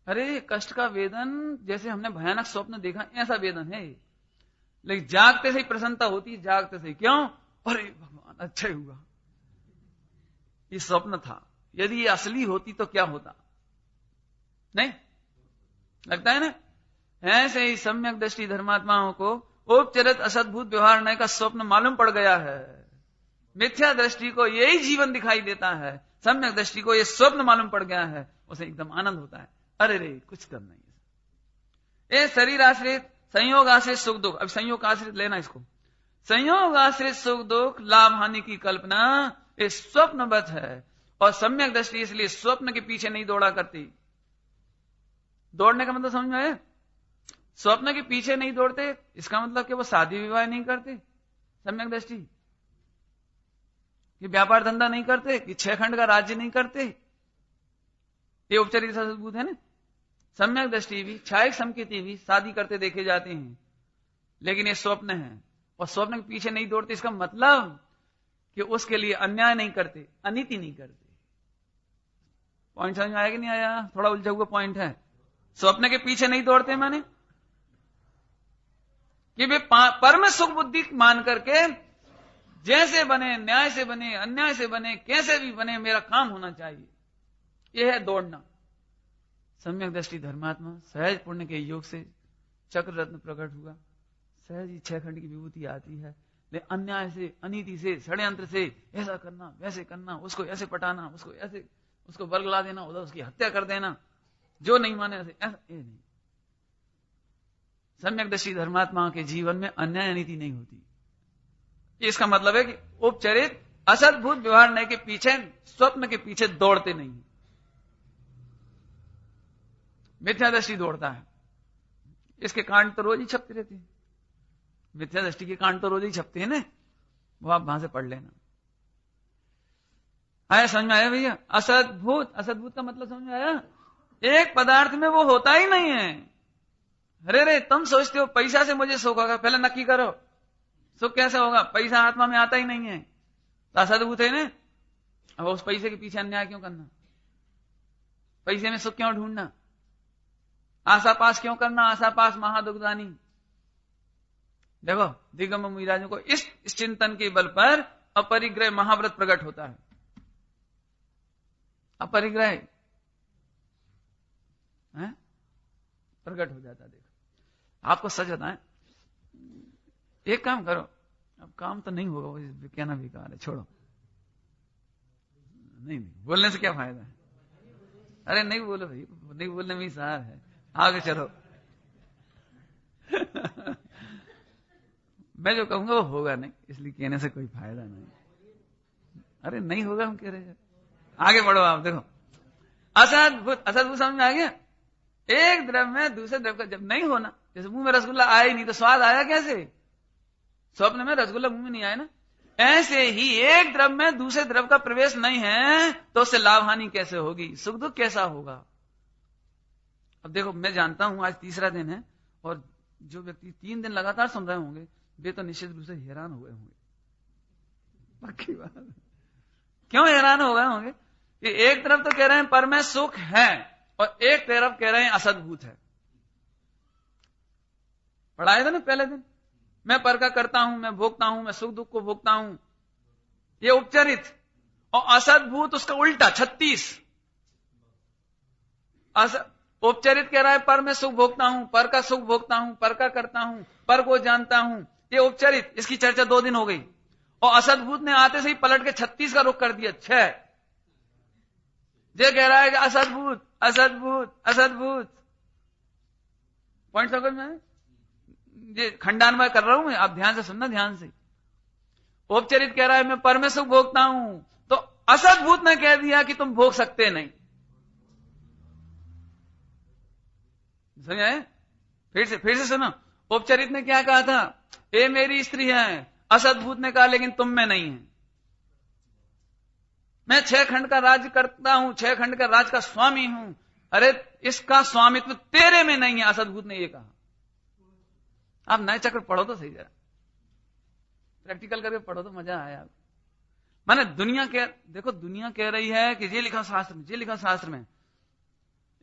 अरे कष्ट का वेदन, जैसे हमने भयानक स्वप्न देखा ऐसा वेदन है, लेकिन जागते से ही प्रसन्नता होती है, जागते से। क्यों? अरे भगवान अच्छा ही हुआ, ये स्वप्न था, यदि ये असली होती तो क्या होता, नहीं लगता है ना? ऐसे ही सम्यक दृष्टि धर्मात्माओं को औपचारिक असद्भुत व्यवहार नय का स्वप्न मालूम पड़ गया है। मिथ्या दृष्टि को यही जीवन दिखाई देता है, सम्यक दृष्टि को यह स्वप्न मालूम पड़ गया है, उसे एकदम आनंद होता है। अरे रे कुछ कर नहीं है। ये शरीर आश्रित, संयोग आश्रित सुख दुख, अब संयोग आश्रित लेना इसको, संयोग आश्रित सुख दुख लाभ हानि की कल्पना ये स्वप्नवत है। और सम्यक दृष्टि इसलिए स्वप्न के पीछे नहीं दौड़ा करती। दौड़ने का मतलब समझ में आया? स्वप्न के पीछे नहीं दौड़ते, इसका मतलब कि वो शादी विवाह नहीं करते सम्यक दृष्टि, कि व्यापार धंधा नहीं करते, कि 6 खंड का राज्य नहीं करते। ये औपचारिक सद्बुद्ध है ना। सम्यक दृष्टि भी, छायक संकेती भी शादी करते देखे जाते हैं, लेकिन ये स्वप्न है और स्वप्न के पीछे नहीं दौड़ते। इसका मतलब कि उसके लिए अन्याय नहीं करते, अनीति नहीं करते। पॉइंट समझ में आया कि नहीं आया? थोड़ा उलझा हुआ पॉइंट है। स्वप्न के पीछे नहीं दौड़ते माने कि वे परम सुख बुद्धि मान करके जैसे बने, न्याय से बने, अन्याय से बने, कैसे भी बने, मेरा काम होना चाहिए, यह है दौड़ना। सम्यक दृष्टि धर्मात्मा सहज पुण्य के योग से चक्र रत्न प्रकट हुआ, सहज ही 6 खंड की विभूति आती है। लेकिन अन्याय से, अनीति से, षड्यंत्र से, ऐसा करना, वैसे करना, उसको ऐसे पटाना, उसको ऐसे, उसको बरगला देना, उधर उसकी हत्या कर देना, जो नहीं माने ऐसे, ऐसा ये नहीं। सम्यक दृष्टि धर्मात्मा के जीवन में अन्याय अनीति नहीं होती। इसका मतलब है कि उपचरित असद्भुत व्यवहार नहीं के पीछे, स्वप्न के पीछे दौड़ते नहीं। मिथ्या दृष्टि दौड़ता है, इसके कांड तो रोज ही छपते रहते हैं। मिथ्या दृष्टि के कांड तो रोज ही छपते हैं ना, वो आप वहां से पढ़ लेना। आया समझ में आया भैया? असद्भुत, असद्भुत का मतलब समझ में आया? एक पदार्थ में वो होता ही नहीं है। अरे रे तुम सोचते हो पैसा से मुझे सुख होगा, पहले नक्की करो सुख कैसे होगा। पैसा आत्मा में आता ही नहीं है, तो असद्भुत है ना। अब उस पैसे के पीछे अन्याय क्यों करना? पैसे में सुख क्यों ढूंढना? आशा पास क्यों करना? आशा पास महादुखदानी। देखो दिगंबर मुनिराजों को इस चिंतन के बल पर अपरिग्रह महाव्रत प्रकट होता है। अपरिग्रह प्रकट हो जाता है। देखो आपको सच बताएं, एक काम करो, अब काम तो नहीं होगा, वो कहना बेकार है, छोड़ो। नहीं बोलने से क्या फायदा है? अरे नहीं बोलो भाई, नहीं बोलने में ही सार है, आगे चलो। मैं जो कहूंगा वो होगा नहीं, इसलिए कहने से कोई फायदा नहीं। अरे नहीं होगा हम कह रहे हैं, आगे बढ़ो आप। देखो असद्भुत, असद्भुत समझ में आ गया? एक द्रव्य में दूसरे द्रव्य का जब नहीं होना, जैसे मुंह में रसगुल्ला आया ही नहीं तो स्वाद आया कैसे? स्वप्न में रसगुल्ला मुंह में नहीं आया ना। ऐसे ही एक द्रव्य में दूसरे द्रव्य का प्रवेश नहीं है तो उससे लाभ हानि कैसे होगी, सुख दुख कैसा होगा? अब देखो मैं जानता हूं आज तीसरा दिन है, और जो व्यक्ति 3 दिन लगातार सुन रहे होंगे वे तो निश्चित रूप से हैरान हुए होंगे। पक्की बात। क्यों हैरान हो गए होंगे? कि एक तरफ तो कह रहे हैं पर में सुख है और एक तरफ कह रहे हैं असद्भुत है। पढ़ाया था ना पहले दिन, मैं पर का करता हूं, मैं भोगता हूं, मैं सुख दुख को भोगता हूं, ये उपचरित। और असद्भुत उसका उल्टा 36। उपचरित कह रहा है पर मैं सुख भोगता हूं, पर का सुख भोगता हूं, पर का करता हूं, पर को जानता हूं, ये उपचरित। इसकी चर्चा 2 दिन हो गई। और असद्भुत ने आते से ही पलट के 36 का रुख कर दिया 6। ये कह रहा है कि असद्भुत, असद्भुत, असद्भुत। पॉइंट समझ में? ये खंडान्वय कर रहा हूं मैं, आप ध्यान से सुनना, ध्यान से। औपचारिक कह रहा है मैं पर में सुख भोगता हूं, तो असद्भुत ने कह दिया कि तुम भोग सकते नहीं। समझ आए? फिर से सुनो। औपचारिक ने क्या कहा था? ये मेरी स्त्री है। असद्भुत ने कहा लेकिन तुम में नहीं है। मैं 6 खंड का राज्य करता हूं, 6 खंड का राज का स्वामी हूं। अरे इसका स्वामित्व तेरे में नहीं है, असद्भुत ने ये कहा। आप नए चक्र पढ़ो तो सही, जरा प्रैक्टिकल करके पढ़ो तो मजा आया। माने देखो दुनिया कह रही है कि ये लिखा शास्त्र में, ये लिखा शास्त्र में,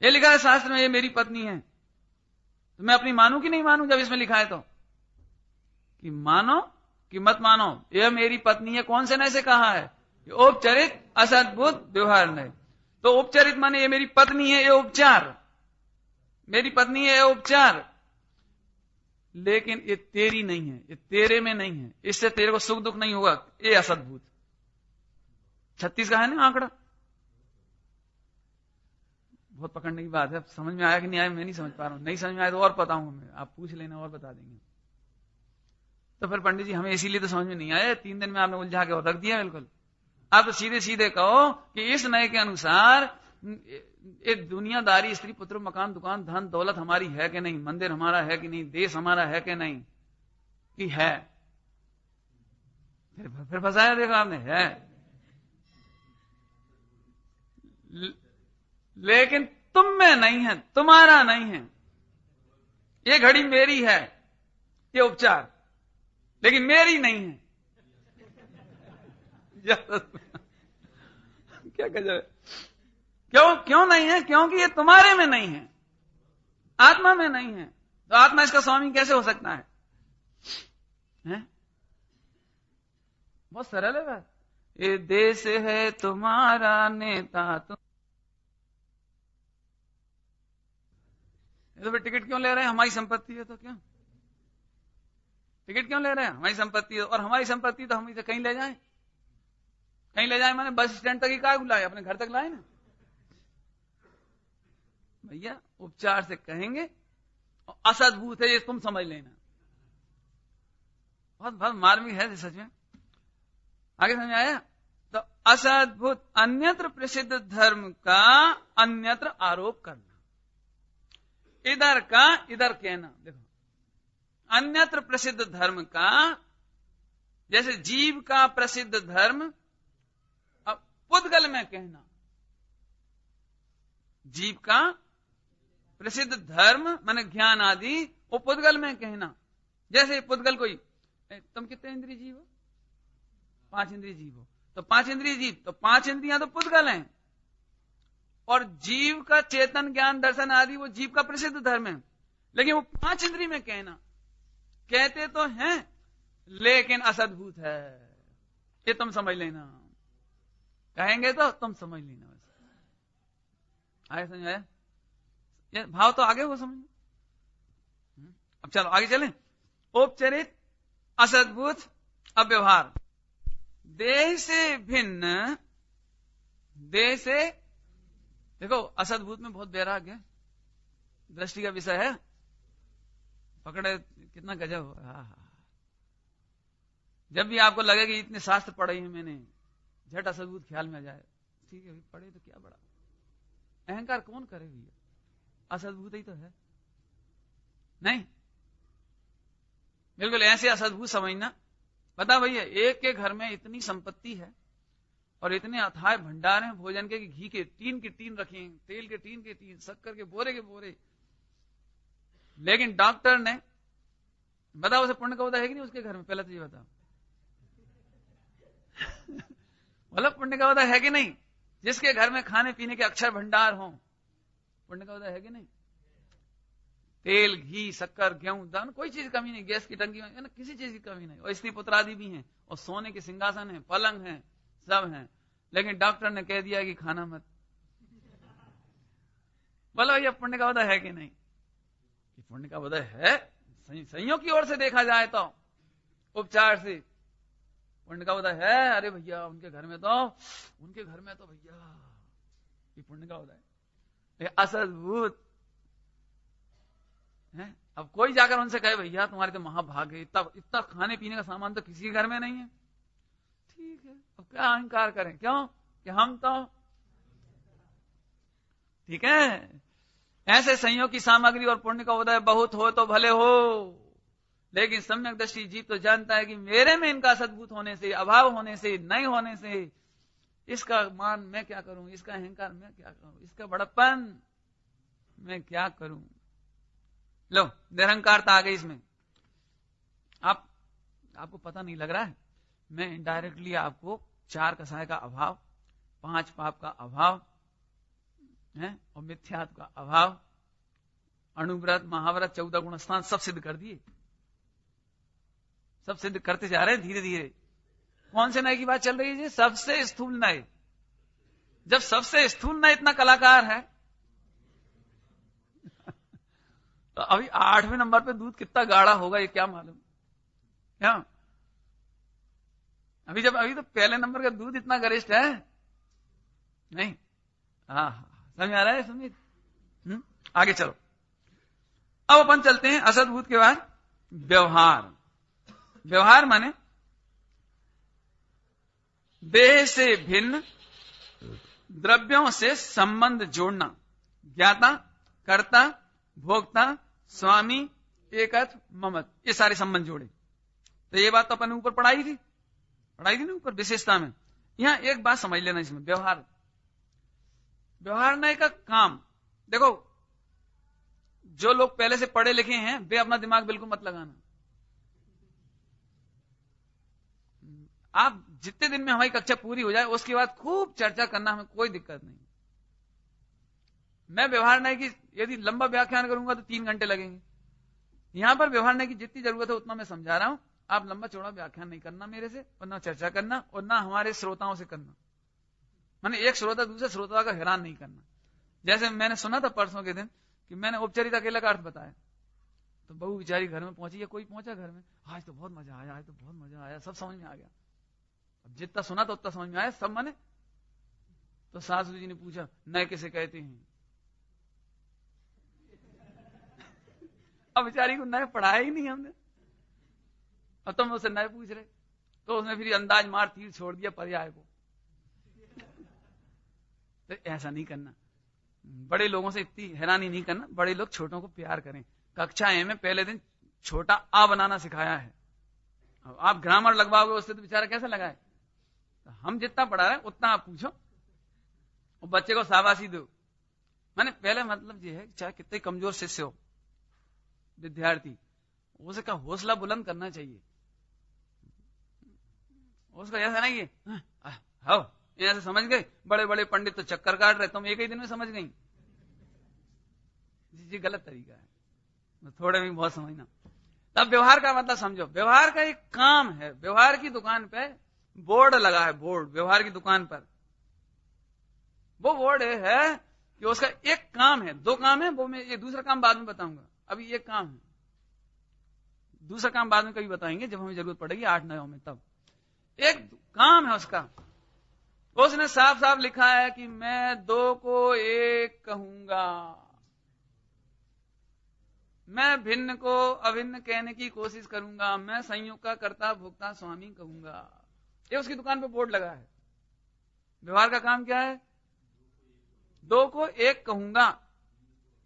ये लिखा है शास्त्र में, ये मेरी पत्नी है, तो मैं अपनी मानू कि नहीं मानू जब इसमें लिखा है तो? कि मानो कि मत मानो, यह मेरी पत्नी है, कौन से नए से कहा है? औपचारिक असद्भुत व्यवहार ने। तो औपचारिक माने ये मेरी पत्नी है, ये उपचार, मेरी पत्नी है, ये उपचार, लेकिन ये तेरी नहीं है, ये तेरे में नहीं है, इससे तेरे को सुख दुख नहीं होगा, ये असद्भुत। 36 का है ना आंकड़ा, बहुत पकड़ने की बात है। समझ में आया कि नहीं आया मैं नहीं समझ पा रहा हूं, नहीं समझ में आया तो और बताऊंगा मैं, आप पूछ लेना और बता देंगे। तो फिर पंडित जी हमें इसीलिए तो समझ में नहीं आया, 3 दिन में आपने उलझा के रख दिया बिल्कुल। आप तो सीधे सीधे कहो कि इस नए के अनुसार एक दुनियादारी, स्त्री पुत्र, मकान, दुकान, धन दौलत हमारी है कि नहीं, मंदिर हमारा है कि नहीं, देश हमारा है कि नहीं, कि है। फिर फंसाया देखा आपने, है, लेकिन तुम में नहीं है, तुम्हारा नहीं है। ये घड़ी मेरी है, ये उपचार, लेकिन मेरी नहीं है। क्या गजब। क्यों नहीं है? क्योंकि ये तुम्हारे में नहीं है, आत्मा में नहीं है। तो आत्मा इसका स्वामी कैसे हो सकता है? बहुत सरल है बात। ये देश है तुम्हारा, नेता तुम। तो फिर टिकट क्यों ले रहे हैं? हमारी संपत्ति है तो क्यों टिकट क्यों ले रहे हैं? हमारी संपत्ति है, और हमारी संपत्ति तो हम इसे कहीं ले जाएं, कहीं ले जाए माने बस स्टैंड तक ही काय बुलाए, अपने घर तक लाए ना भैया। उपचार से कहेंगे और असद्भुत है ये तुम समझ लेना। बहुत बहुत मार्मिक है सच में। आगे समझ आया? तो असद्भुत अन्यत्र प्रसिद्ध धर्म का अन्यत्र आरोप करना, इधर का इधर कहना। देखो, अन्यत्र प्रसिद्ध धर्म का, जैसे जीव का प्रसिद्ध धर्म अब पुद्गल में कहना, जीव का प्रसिद्ध धर्म माने ज्ञान आदि वो पुद्गल में कहना। जैसे पुद्गल कोई, तुम कितने इंद्रिय जीव हो? 5 इंद्रिय जीव हो, तो 5 इंद्रिय जीव, तो 5 इंद्रियां तो पुद्गल हैं, और जीव का चेतन ज्ञान दर्शन आदि वो जीव का प्रसिद्ध धर्म है। लेकिन वो 5 इंद्रिय में कहना, कहते तो हैं लेकिन असद्भुत है, ये तुम समझ लेना। कहेंगे तो तुम समझ लेना। बस आगे समझ आया? ये भाव तो आगे हो समझ। अब चलो आगे चलें। औपचारिक असद्भुत अव्यवहार, देह से भिन्न, देह से, देखो असद्भुत में बहुत वैराग्य है, दृष्टि का विषय है। पकड़े कितना गजब। जब भी आपको लगे कि इतने शास्त्र पढ़े हैं मैंने, झट असद्भुत ख्याल में आ जाए, ठीक है पढ़े तो क्या बड़ा, अहंकार कौन करे भैया, असद्भुत ही तो है। नहीं, बिल्कुल ऐसे असद्भुत समझना। बता भैया, एक के घर में इतनी संपत्ति है और इतने अथाह भंडार हैं भोजन के, घी के टीन के टीन रखे हैं, तेल के टीन के टीन, शक्कर के बोरे, लेकिन डॉक्टर ने, बताओ उसे पुण्य का उदय है कि नहीं उसके घर में? पहले तो ये बताओ। बोलो पुण्य का उदय है कि नहीं? जिसके घर में खाने पीने के अक्षर भंडार हो, पुण्य का उदय है कि नहीं? तेल, घी, शक्कर, गेहूं, दान, कोई चीज कमी नहीं, गैस की टंकी में किसी चीज की कमी नहीं, और स्त्री पुत्र आदि भी हैं, और सोने के सिंहासन है, पलंग है, सब हैं, लेकिन डॉक्टर ने कह दिया कि खाना मत। बोलो ये पुण्य का उदय है कि नहीं? पुण्य का उदय है, संयोग की ओर से देखा जाए तो, उपचार से पुण्य का उदय है। अरे भैया उनके घर में तो भैया ये पुण्य का उदय, असद्भुत है। अब कोई जाकर उनसे कहे भैया तुम्हारे तो महाभाग्य, इतना खाने पीने का सामान तो किसी के घर में नहीं है, ठीक है, अब क्या अहंकार करें? क्यों कि हम तो ठीक है। ऐसे संयोग की सामग्री और पुण्य का उदय बहुत हो तो भले हो, लेकिन सम्यक दृष्टि जीव तो जानता है कि मेरे में इनका सद्भुत होने से, अभाव होने से, नहीं होने से, इसका मान मैं क्या करूं, इसका अहंकार मैं क्या करूं, इसका बड़प्पन मैं क्या करूं। लो निरहंकारता आ गई इसमें। आपको पता नहीं लग रहा है, मैं इनडायरेक्टली आपको 4 कसाय का अभाव, 5 पाप का अभाव है, और मिथ्यात्व का अभाव, अणुव्रत, महाव्रत, 14 गुणस्थान सब सिद्ध कर दिए, सब सिद्ध करते जा रहे हैं धीरे धीरे। कौन से नए की बात चल रही है जी? सबसे स्थूल नए। जब सबसे स्थूल नए इतना कलाकार है, तो अभी 8वें नंबर पे दूध कितना गाढ़ा होगा ये क्या मालूम? क्या अभी तो पहले नंबर का दूध इतना गरिष्ठ है नहीं? हाँ, समझ आ रहा है सुमित? आगे चलो। अब अपन चलते हैं असद्भूत के बाद व्यवहार। व्यवहार माने देह से भिन्न द्रव्यों से संबंध जोड़ना, ज्ञाता, कर्ता, भोक्ता, स्वामी, एकत्व, ममत्व, ये सारे संबंध जोड़े। तो ये बात तो अपन ने ऊपर पढ़ाई थी ना ऊपर विशेषता में। यहां एक बात समझ लेना इसमें, व्यवहार नए का काम। देखो, जो लोग पहले से पढ़े लिखे हैं वे अपना दिमाग बिल्कुल मत लगाना। आप जितने दिन में हमारी कक्षा पूरी हो जाए उसके बाद खूब चर्चा करना, हमें कोई दिक्कत नहीं। मैं व्यवहार नए की यदि लंबा व्याख्यान करूंगा तो 3 घंटे लगेंगे। यहां पर व्यवहार नए की जितनी जरूरत है उतना मैं समझा रहा हूं। आप लंबा चौड़ा व्याख्यान नहीं करना मेरे से, और ना चर्चा करना, और ना हमारे श्रोताओं से करना। माने एक श्रोता दूसरे श्रोता का हैरान नहीं करना। जैसे मैंने सुना था परसों के दिन कि मैंने उपचरित अकेला का अर्थ बताया, तो बहू बेचारी घर में पहुंची, या कोई पहुंचा घर में, आज तो बहुत मजा आया, आज तो बहुत मजा आया, सब समझ में आ गया। अब जितना सुना था उतना समझ में आया, सब माने। तो सासू जी ने पूछा, नए किसे कहते हैं? अब बेचारी को नए पढ़ाया ही नहीं हमने, और तुम उससे नए पूछ रहे। तो उसने फिर अंदाज मार तीर छोड़ दिया पर्याय को। तो ऐसा नहीं करना, बड़े लोगों से इतनी हैरानी नहीं करना। बड़े लोग छोटों को प्यार करें। कक्षा ए में पहले दिन छोटा आ बनाना सिखाया है, अब आप ग्रामर लगवाओगे उससे तो बेचारा कैसे लगाए। तो हम जितना पढ़ा रहे हैं उतना आप पूछो और बच्चे को शाबाशी दो। मैंने पहले मतलब ये है, चाहे कितने कमजोर शिष्य हो, विद्यार्थी, उसका हौसला बुलंद करना चाहिए। उसका ऐसा नहीं है हाँ ऐसे समझ गए, बड़े बड़े पंडित तो चक्कर काट रहे, तुम एक ही दिन में समझ गई। जी गलत तरीका है, थोड़े भी बहुत समझना। तब व्यवहार का मतलब समझो। व्यवहार का एक काम है। व्यवहार की दुकान पे बोर्ड लगा है, बोर्ड व्यवहार की दुकान पर। वो बोर्ड है कि उसका एक काम है, 2 काम है, वो मैं ये दूसरा काम बाद में बताऊंगा। अभी एक काम है, दूसरा काम बाद में कभी बताएंगे जब हमें जरूरत पड़ेगी 8-9 में। तब एक काम है उसका, उसने साफ साफ लिखा है कि मैं 2 को 1 कहूंगा, मैं भिन्न को अभिन्न कहने की कोशिश करूंगा, मैं संयोग का कर्ता भोक्ता स्वामी कहूंगा। ये उसकी दुकान पे बोर्ड लगा है। व्यवहार का काम क्या है? 2 को 1 कहूंगा।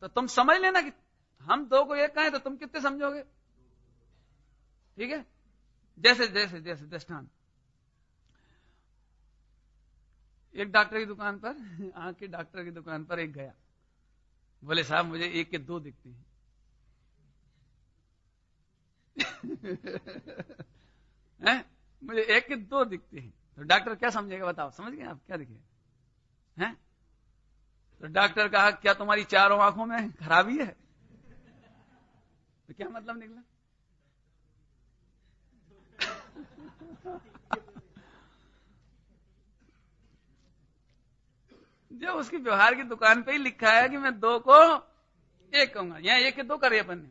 तो तुम समझ लेना कि हम 2 को 1 कहें तो तुम कितने समझोगे? ठीक है। जैसे जैसे जैसे दृष्टांत, एक डॉक्टर की दुकान पर, आंख के डॉक्टर की दुकान पर एक गया, बोले साहब मुझे 1 के 2 दिखते हैं। मुझे 1 के 2 दिखते हैं। तो डॉक्टर क्या समझेगा बताओ? समझ गए आप क्या दिखे हैं? तो डॉक्टर कहा क्या तुम्हारी चारों आंखों में खराबी है? तो क्या मतलब निकला? जो उसकी व्यवहार की दुकान पे ही लिखा है कि मैं 2 को 1 कहूंगा, यहाँ 1 के 2 करे अपन ने।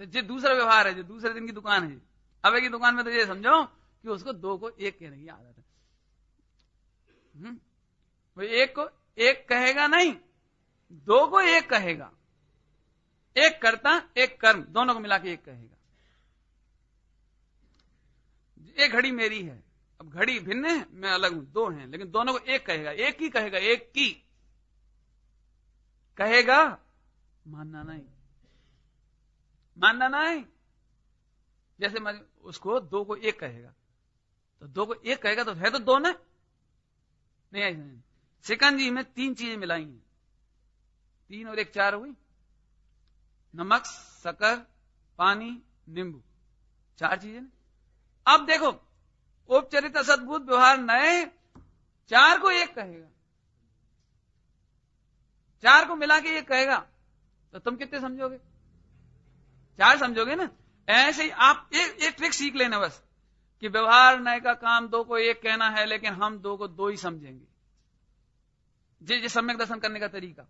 तो जो दूसरा व्यवहार है, जो दूसरे दिन की दुकान है, अब की दुकान में तो ये समझो कि उसको 2 को 1 कहने की आदत है। वो 1 को 1 कहेगा नहीं, 2 को 1 कहेगा। 1 कर्ता 1 कर्म, दोनों को मिला के 1 कहेगा। एक घड़ी मेरी है, अब घड़ी भिन्न है, मैं अलग हूं, 2 हैं, लेकिन दोनों को 1 कहेगा। 1 ही कहेगा, 1 की कहेगा, मानना नहीं, मानना नहीं। जैसे मैं उसको 2 को 1 कहेगा, तो 2 को 1 कहेगा तो है तो 2 ना, नहीं ऐसे। शिकंजी में 3 चीजें मिलाई हैं, 3 और 1 4 हुई। नमक, शक्कर, पानी, नींबू, 4 चीजें। अब देखो उपचरित असद्भुत व्यवहार नए चार को एक कहेगा, चार को मिला के एक कहेगा, तो तुम कितने समझोगे? चार समझोगे ना। ऐसे ही आप एक ट्रिक सीख लेना बस, कि व्यवहार नय का काम दो को एक कहना है, लेकिन हम दो को दो ही समझेंगे। ये सम्यक दर्शन करने का तरीका।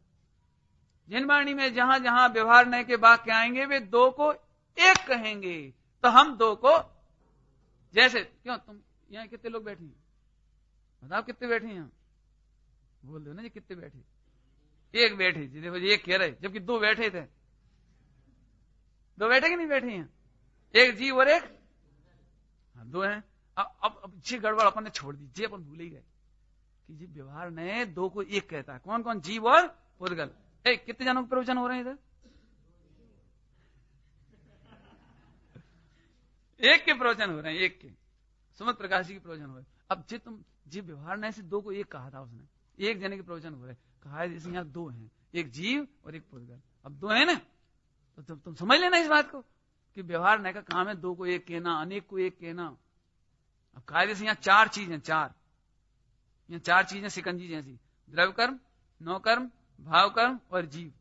जिन वाणी में जहां जहां व्यवहार नय के वाक्य आएंगे वे दो को एक कहेंगे, तो हम दो को, जैसे क्यों तुम यहां कितने लोग बैठे हैं? बताओ कितने बैठे हैं? बोल दो ना जी कितने बैठे? एक बैठे जी, देखो एक कह रहे, जबकि दो बैठे थे। दो बैठे कि नहीं बैठे हैं? एक जीव और एक, हाँ दो हैं। अब जी गड़बड़ अपन ने छोड़ दी, जी अपन भूल ही गए कि जी व्यवहार ने दो को एक कहता है। कौन कौन? जीव और पुद्गल। कितने जनों के प्रवचन हो रहे हैं इधर? एक के प्रवचन हो रहे हैं, एक के। सुमत प्रकाश जी के प्रवचन हो रहे हैं। अब जी तुम जी व्यवहार ने से दो को एक कहा था उसने, एक जने के प्रवचन हो रहे, कहा है जैसे यहाँ दो हैं, एक जीव और एक पुद्गल। अब दो है ना, तो तुम समझ लेना इस बात को कि व्यवहार नय का काम है दो को एक कहना, अनेक को एक कहना। अब कायदे से यहाँ चार चीजें, यहाँ चार चीजें सिकंजी जैसी, द्रव्य कर्म, नौकर्म, भाव कर्म और जीव।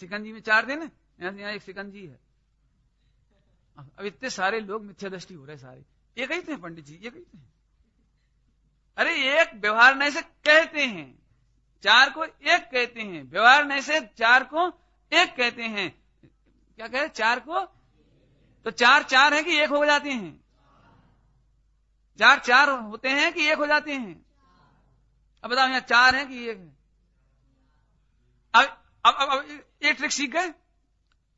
सिकंजी में चार थे ना, यहाँ एक सिकंजी है। अब इतने सारे लोग मिथ्या दृष्टि हो रहे, सारे एक ही थे पंडित जी, एक ही थे। अरे एक व्यवहार नय से कहते हैं, चार को एक कहते हैं। व्यवहार नय से चार को एक कहते हैं। क्या कहे? चार को, तो चार चार है कि एक हो जाते हैं? चार चार होते हैं कि एक हो जाते हैं? अब बताओ यहाँ चार है कि एक है? अब एक ट्रिक सीख गए।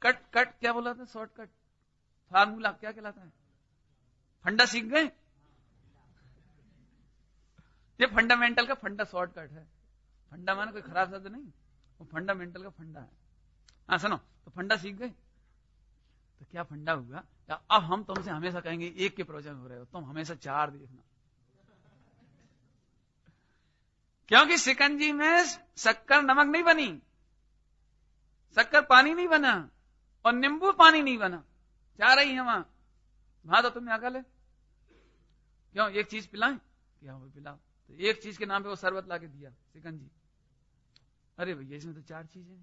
कट क्या बोला था? शॉर्टकट फार्मूला क्या कहलाता है? फंडा सीख गए। ये फंडामेंटल का फंडा शॉर्टकट है। फंडा माने कोई खराब शब्द नहीं, वो फंडामेंटल का फंडा है। हाँ सुनो, तो फंडा सीख गए। तो क्या फंडा हुआ? अब हम तुमसे हमेशा कहेंगे एक के प्रवचन हो रहे हो, तुम हमेशा चार देखना। क्योंकि शिकंजी में शक्कर नमक नहीं बनी, शक्कर पानी नहीं बना और नींबू पानी नहीं बना, चार ही है वहां तो तुम्हें अकल है। क्यों? एक चीज पिलाएं, क्या वो पिलाओ, तो एक चीज के नाम पे वो शरबत ला के दिया शिकंजी। अरे भैया इसमें तो चार चीजें,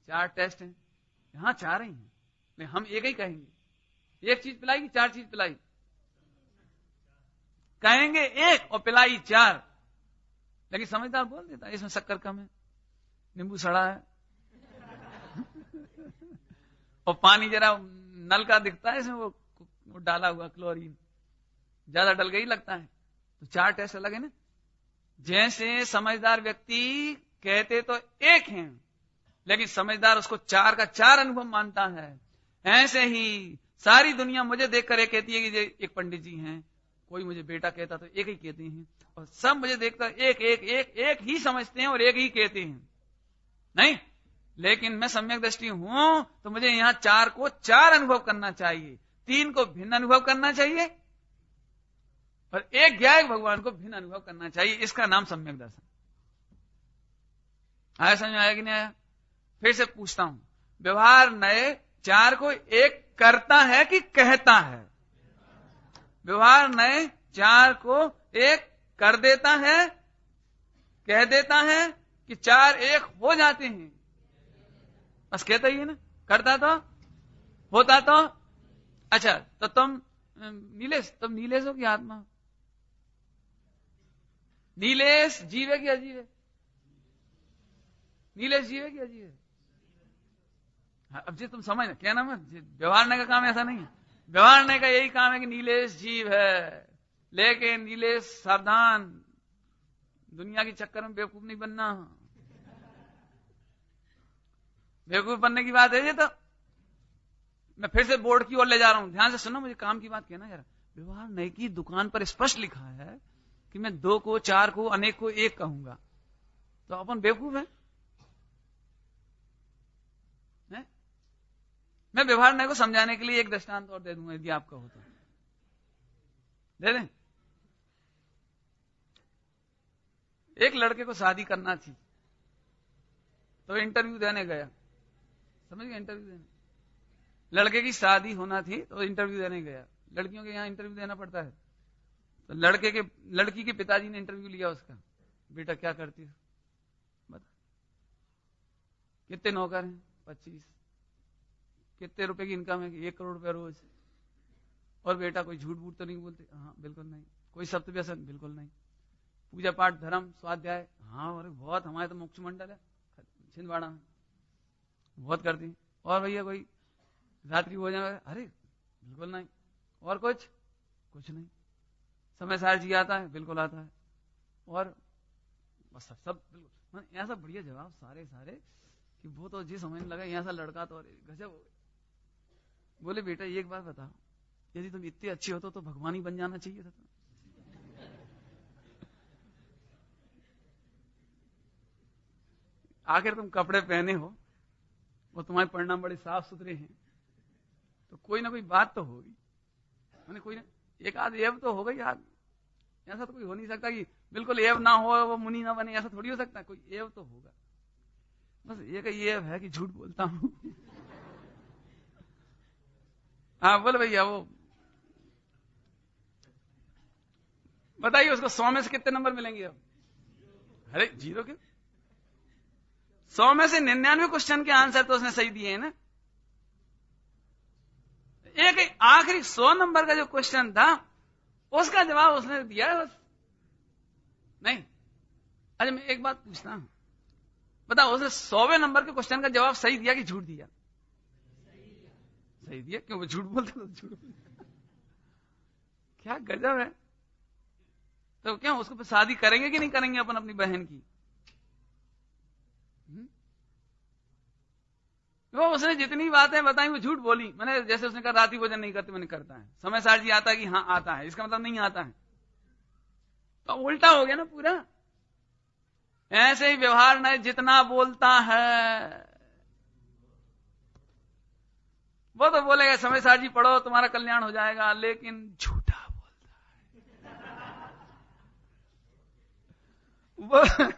चार टेस्ट हैं, यहां चार ही हैं, लेकिन हम एक ही कहेंगे। एक चीज पिलाई कि चार चीज पिलाई? कहेंगे एक और पिलाई चार। लेकिन समझदार बोल देता है इसमें शक्कर कम है, नींबू सड़ा है और पानी जरा नल का दिखता है, इसमें वो डाला हुआ क्लोरीन ज्यादा डल गई लगता है। तो चार टेस्ट अलग है ना। जैसे समझदार व्यक्ति कहते तो एक हैं, लेकिन समझदार उसको चार का चार अनुभव मानता है। ऐसे ही सारी दुनिया मुझे देखकर एक कहती है कि एक पंडित जी हैं, कोई मुझे बेटा कहता तो एक ही कहते हैं, और सब मुझे देखकर एक एक एक एक ही समझते हैं और एक ही कहते हैं। नहीं, लेकिन मैं सम्यक दृष्टि हूं तो मुझे यहां चार को चार अनुभव करना चाहिए, तीन को भिन्न अनुभव करना चाहिए और एक ज्ञायक भगवान को भिन्न अनुभव करना चाहिए। इसका नाम सम्यक दर्शन। आया समझ में? आया कि नहीं आया? फिर से पूछता हूं, व्यवहार नए चार को एक करता है कि कहता है? व्यवहार नए चार को एक कर देता है, कह देता है कि चार एक हो जाते हैं? बस कहता ही है ना। करता तो, होता तो। अच्छा, तो तुम नीलेश हो कि आत्मा? नीलेश जीव है कि अजीव है? नीलेश जीव है कि अजीव है? अब जी तुम समझ ना, क्या नाम है? व्यवहार का काम ऐसा नहीं है। व्यवहार का यही काम है कि नीलेश जीव है, लेकिन नीलेश सावधान, दुनिया के चक्कर में बेवकूफ नहीं बनना। बेवकूफ बनने की बात है ये। तो मैं फिर से बोर्ड की ओर ले जा रहा हूं, ध्यान से सुनो, मुझे काम की बात कहना जरा। व्यवहार नई की दुकान पर स्पष्ट लिखा है कि मैं दो को, चार को, अनेक को एक कहूंगा, तो अपन बेवकूफ है? मैं व्यवहार नय को समझाने के लिए एक दृष्टांत और दे दूंगा, यदि आपका हो तो दे दें। एक लड़के को शादी करना थी, तो इंटरव्यू देने गया। समझ गए? इंटरव्यू देने, लड़के की शादी होना थी तो इंटरव्यू देने गया। लड़कियों के यहाँ इंटरव्यू देना पड़ता है, तो लड़की के पिताजी ने इंटरव्यू लिया उसका, बेटा क्या करती हो, बता कितने नौकर हैं, 25, कितने रुपए की इनकम है, 1 करोड़ रुपए रोज, और बेटा कोई झूठ बूठ तो नहीं बोलते, हाँ बिल्कुल नहीं, कोई सत्य व्यसन बिल्कुल नहीं, पूजा पाठ धर्म स्वाध्याय, हाँ और बहुत, हमारे तो मुख्य मंडल है छिंदवाड़ा में, बहुत करती हैं, और भैया कोई रात्रि भोजन, अरे बिल्कुल नहीं, और कुछ नहीं, समय सार जी आता है, बिल्कुल आता है, और बस सब बिल्कुल, ऐसा बढ़िया जवाब सारे कि वो तो जी समझने लगा यहाँ सा लड़का तो गजब हो गए। बोले बेटा एक बात बताओ, यदि तुम इतनी अच्छी हो तो भगवान ही बन जाना चाहिए था। आखिर तुम कपड़े पहने हो और तुम्हारे परिणाम बड़े साफ सुथरे हैं, तो कोई ना कोई बात तो होगी, मैंने कोई ना एक आध एब तो होगा ही आदमी, ऐसा तो कोई हो नहीं सकता कि बिल्कुल एब ना हो वो मुनि ना बने, ऐसा थोड़ी हो सकता, कोई एब तो होगा। बस एक एब है कि झूठ बोलता हूं। हाँ बोले भैया, वो बताइए उसको 100 में से कितने नंबर मिलेंगे अब? अरे 0 क्यों, 100 में से 99 क्वेश्चन के आंसर तो उसने सही दिए हैं ना। एक आखिरी 100 नंबर का जो क्वेश्चन था उसका जवाब उसने दिया बस नहीं। अच्छा मैं एक बात पूछता हूं, बताओ उसने 100वें नंबर के क्वेश्चन का जवाब सही दिया कि झूठ दिया? सही दिया, क्यों वो झूठ बोलता तो झूठ बोलता। क्या गजब है। तो क्या उसको शादी करेंगे कि नहीं करेंगे अपन अपनी बहन की? वो उसने जितनी बातें बताई वो झूठ बोली। मैंने जैसे उसने कहा रात्रि भोजन नहीं करते, मैंने करता है। समय सार जी आता है कि हाँ आता है, इसका मतलब नहीं आता है, तो उल्टा हो गया ना पूरा। ऐसे ही व्यवहार नहीं, जितना बोलता है वो तो बोलेगा समय सार जी पढ़ो तुम्हारा कल्याण हो जाएगा, लेकिन झूठा बोलता है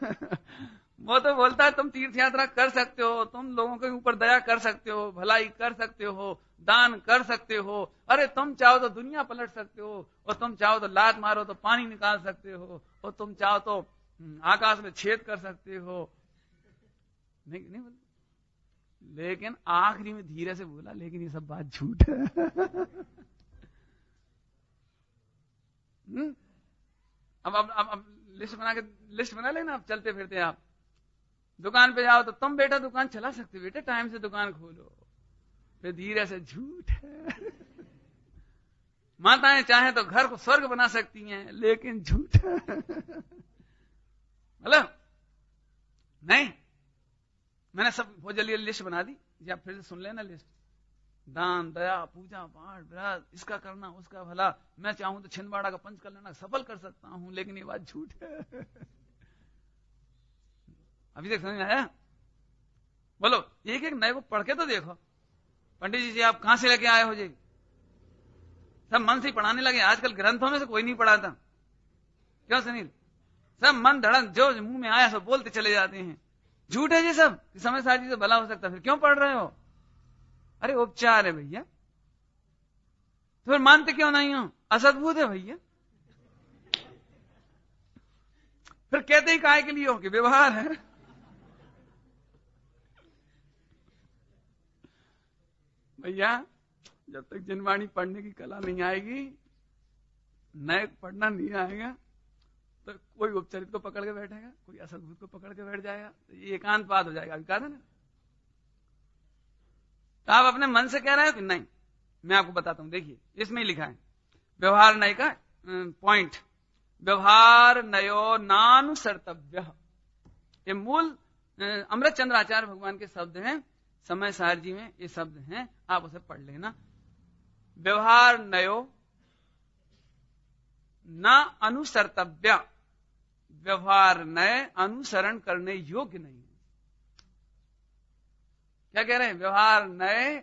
वो तो बोलता है तुम तीर्थ यात्रा कर सकते हो, तुम लोगों के ऊपर दया कर सकते हो, भलाई कर सकते हो, दान कर सकते हो, अरे तुम चाहो तो दुनिया पलट सकते हो, और तुम चाहो तो लात मारो तो पानी निकाल सकते हो, और तुम चाहो तो आकाश में छेद कर सकते हो। नहीं बोला, लेकिन आखिरी में धीरे से बोला लेकिन ये सब बात झूठ है। अब लिस्ट बना लेना। अब चलते फिरते आप दुकान पे जाओ तो तुम बेटा दुकान चला सकते हो, बेटा टाइम से दुकान खोलो, फिर धीरे से झूठ है। माताएं चाहे तो घर को स्वर्ग बना सकती हैं, लेकिन झूठ है। मतलब नहीं, मैंने सब बहुत जल्दी लिस्ट बना दी, या फिर से सुन लेना लिस्ट। दान दया पूजा पाठ व्रत, इसका करना उसका भला, मैं चाहूं तो छिंदवाड़ा का पंच कल्याण सफल कर सकता हूं, लेकिन ये बात झूठ है। अभी तक समझ में आया? बोलो एक एक नए को पढ़ के तो देखो। पंडित जी आप कहां से लेके आए हो जी? सब मन से ही पढ़ाने लगे, आजकल ग्रंथों में से कोई नहीं पढ़ाता। क्यों सुनील? सब मन धड़न जो मुंह में आया सब बोलते चले जाते हैं। झूठ है ये सब, समय सार जी से भला हो सकता, फिर क्यों पढ़ रहे हो? अरे उपचार है भैया, तो फिर मानते क्यों नहीं हो? असद्भुत है भैया, फिर कहते ही काहे के लिए हो कि व्यवहार है। भैया जब तक जिनवाणी पढ़ने की कला नहीं आएगी, नए पढ़ना नहीं आएगा, तो कोई उपचरित को पकड़ के बैठेगा, कोई असद्भुत को पकड़ के बैठ जाएगा, तो ये एकांत बात हो जाएगा। अभी कहा था ना, तो आप अपने मन से कह रहे हो कि नहीं? मैं आपको बताता हूं, देखिए इसमें ही लिखा है व्यवहार नय का पॉइंट, व्यवहार नयो नानुसर्तव्य। ये मूल अमृत चंद्र आचार्य भगवान के शब्द हैं, समय सार जी में ये शब्द हैं, आप उसे पढ़ लेना। व्यवहार नयो न अनुसर्तव्य, व्यवहार नय अनुसरण करने योग्य नहीं है। क्या कह रहे हैं? व्यवहार नय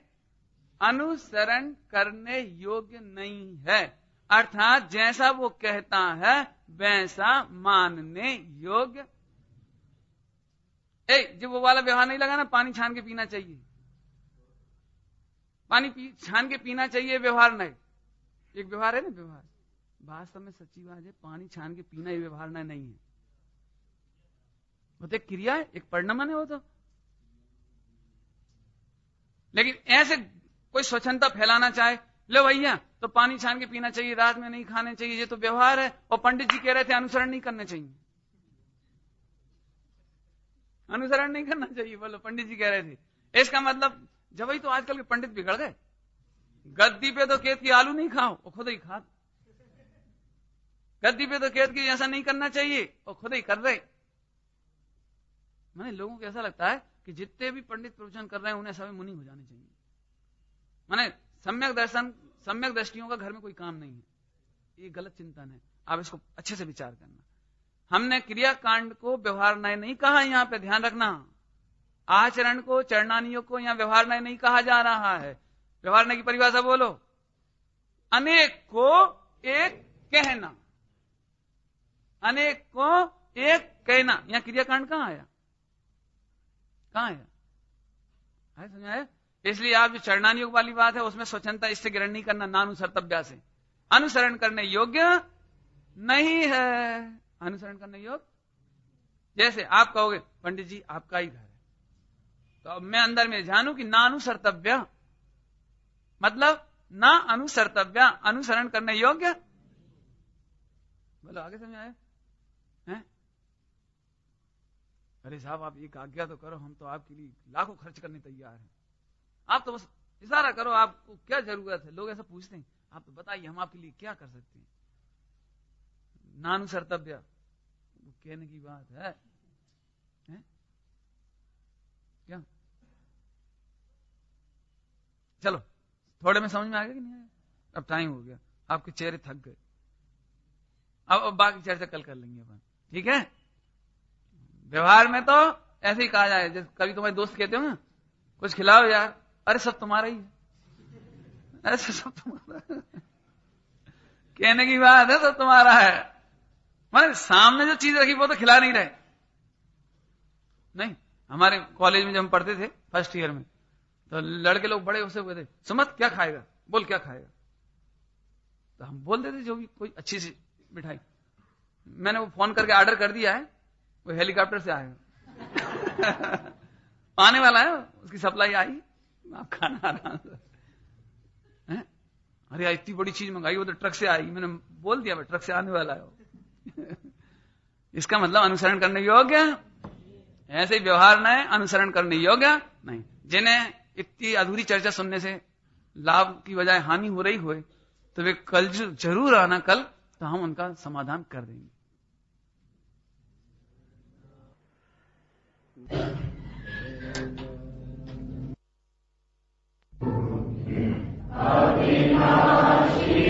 अनुसरण करने योग्य नहीं है, अर्थात जैसा वो कहता है वैसा मानने योग्य। जो वो वाला व्यवहार नहीं लगा ना, पानी छान के पीना चाहिए, पानी छान के पीना चाहिए, व्यवहार नहीं। एक व्यवहार है ना, व्यवहार वास्तव में सच्ची बात है, पानी छान के पीना ये व्यवहारना नहीं है, वो तो एक क्रिया है, एक परिणाम है वो तो। लेकिन ऐसे कोई स्वच्छंदता फैलाना चाहे, लो भैया तो पानी छान के पीना चाहिए, रात में नहीं खाने चाहिए, ये तो व्यवहार है। और पंडित जी कह रहे थे अनुसरण नहीं करना चाहिए, अनुसरण नहीं करना चाहिए, बोलो पंडित जी कह रहे थे। इसका मतलब जब ही तो आजकल के पंडित बिगड़ गए। गद्दी पे तो कहते कि आलू नहीं खाओ, वो खुद ही खा। गद्दी पे तो कहते कि ऐसा नहीं करना चाहिए, वो खुद ही कर रहे। मैंने लोगों को ऐसा लगता है कि जितने भी पंडित प्रवचन कर रहे हैं उन्हें सभी मुनि हो जाने चाहिए। माने सम्यक दर्शन, सम्यक दृष्टियों का घर में कोई काम नहीं है, ये गलत चिंतन है। आप इसको अच्छे से विचार करना। हमने क्रियाकांड को व्यवहारनय नहीं कहा, यहां पे ध्यान रखना। आचरण को, चरणानियों को यहां व्यवहारनय नहीं कहा जा रहा है। व्यवहारनय की परिभाषा बोलो, अनेक को एक कहना, अनेक को एक कहना। यहां क्रियाकांड कहां आया, कहां आया, समझ आया? इसलिए आप जो चरणानी योग वाली बात है उसमें स्वच्छंदता इससे ग्रहण नहीं करना, नानुसर्तव्या से। अनुसरण करने योग्य नहीं है, अनुसरण करने योग्य। जैसे आप कहोगे पंडित जी आपका ही घर है, तो अब मैं अंदर में जानू कि नानुसर्तव्या मतलब ना अनुसर्तव्या, अनुसरण करने योग्य। बोलो आगे समझ आया है? अरे साहब आप एक आज्ञा तो करो, हम तो आपके लिए लाखों खर्च करने तैयार हैं। आप तो बस इशारा करो, आपको क्या जरूरत है। लोग ऐसा पूछते हैं, आप तो बताइए हम आपके लिए क्या कर सकते हैं। नानुसर्तव्य कहने की बात है, क्या? चलो थोड़े में समझ में आ गया कि नहीं आया? अब टाइम हो गया, आपके चेहरे थक गए। अब बाकी चर्चा कल कर लेंगे अपन, ठीक है? व्यवहार में तो ऐसे ही कहा जाए, जैसे कभी तुम्हारे दोस्त कहते हो ना कुछ खिलाओ यार, अरे सब तुम्हारा ही है, ऐसे सब तुम्हारा है। कहने की बात है सब तुम्हारा है, मतलब सामने जो चीज रखी वो तो खिला नहीं रहे। नहीं, हमारे कॉलेज में जब हम पढ़ते थे फर्स्ट ईयर में, तो लड़के लोग बड़े उसे हुए थे, सुमत क्या खाएगा, बोल क्या खाएगा। तो हम बोल देते जो भी कोई अच्छी सी मिठाई। मैंने वो फोन करके ऑर्डर कर दिया है, वो हेलीकॉप्टर से आएगा आने वाला है, उसकी सप्लाई आई, आप खाना आराम से। अरे यार इतनी बड़ी चीज मंगाई, वो तो ट्रक से आएगी। मैंने बोल दिया ट्रक से आने वाला है इसका मतलब अनुसरण करने योग्य, ऐसे ही व्यवहार न है, अनुसरण करने योग्य नहीं। जिन्हें इतनी अधूरी चर्चा सुनने से लाभ की बजाय हानि हो रही हुए, तो वे कल जरूर आना, कल तो हम उनका समाधान कर देंगे। अविनाशी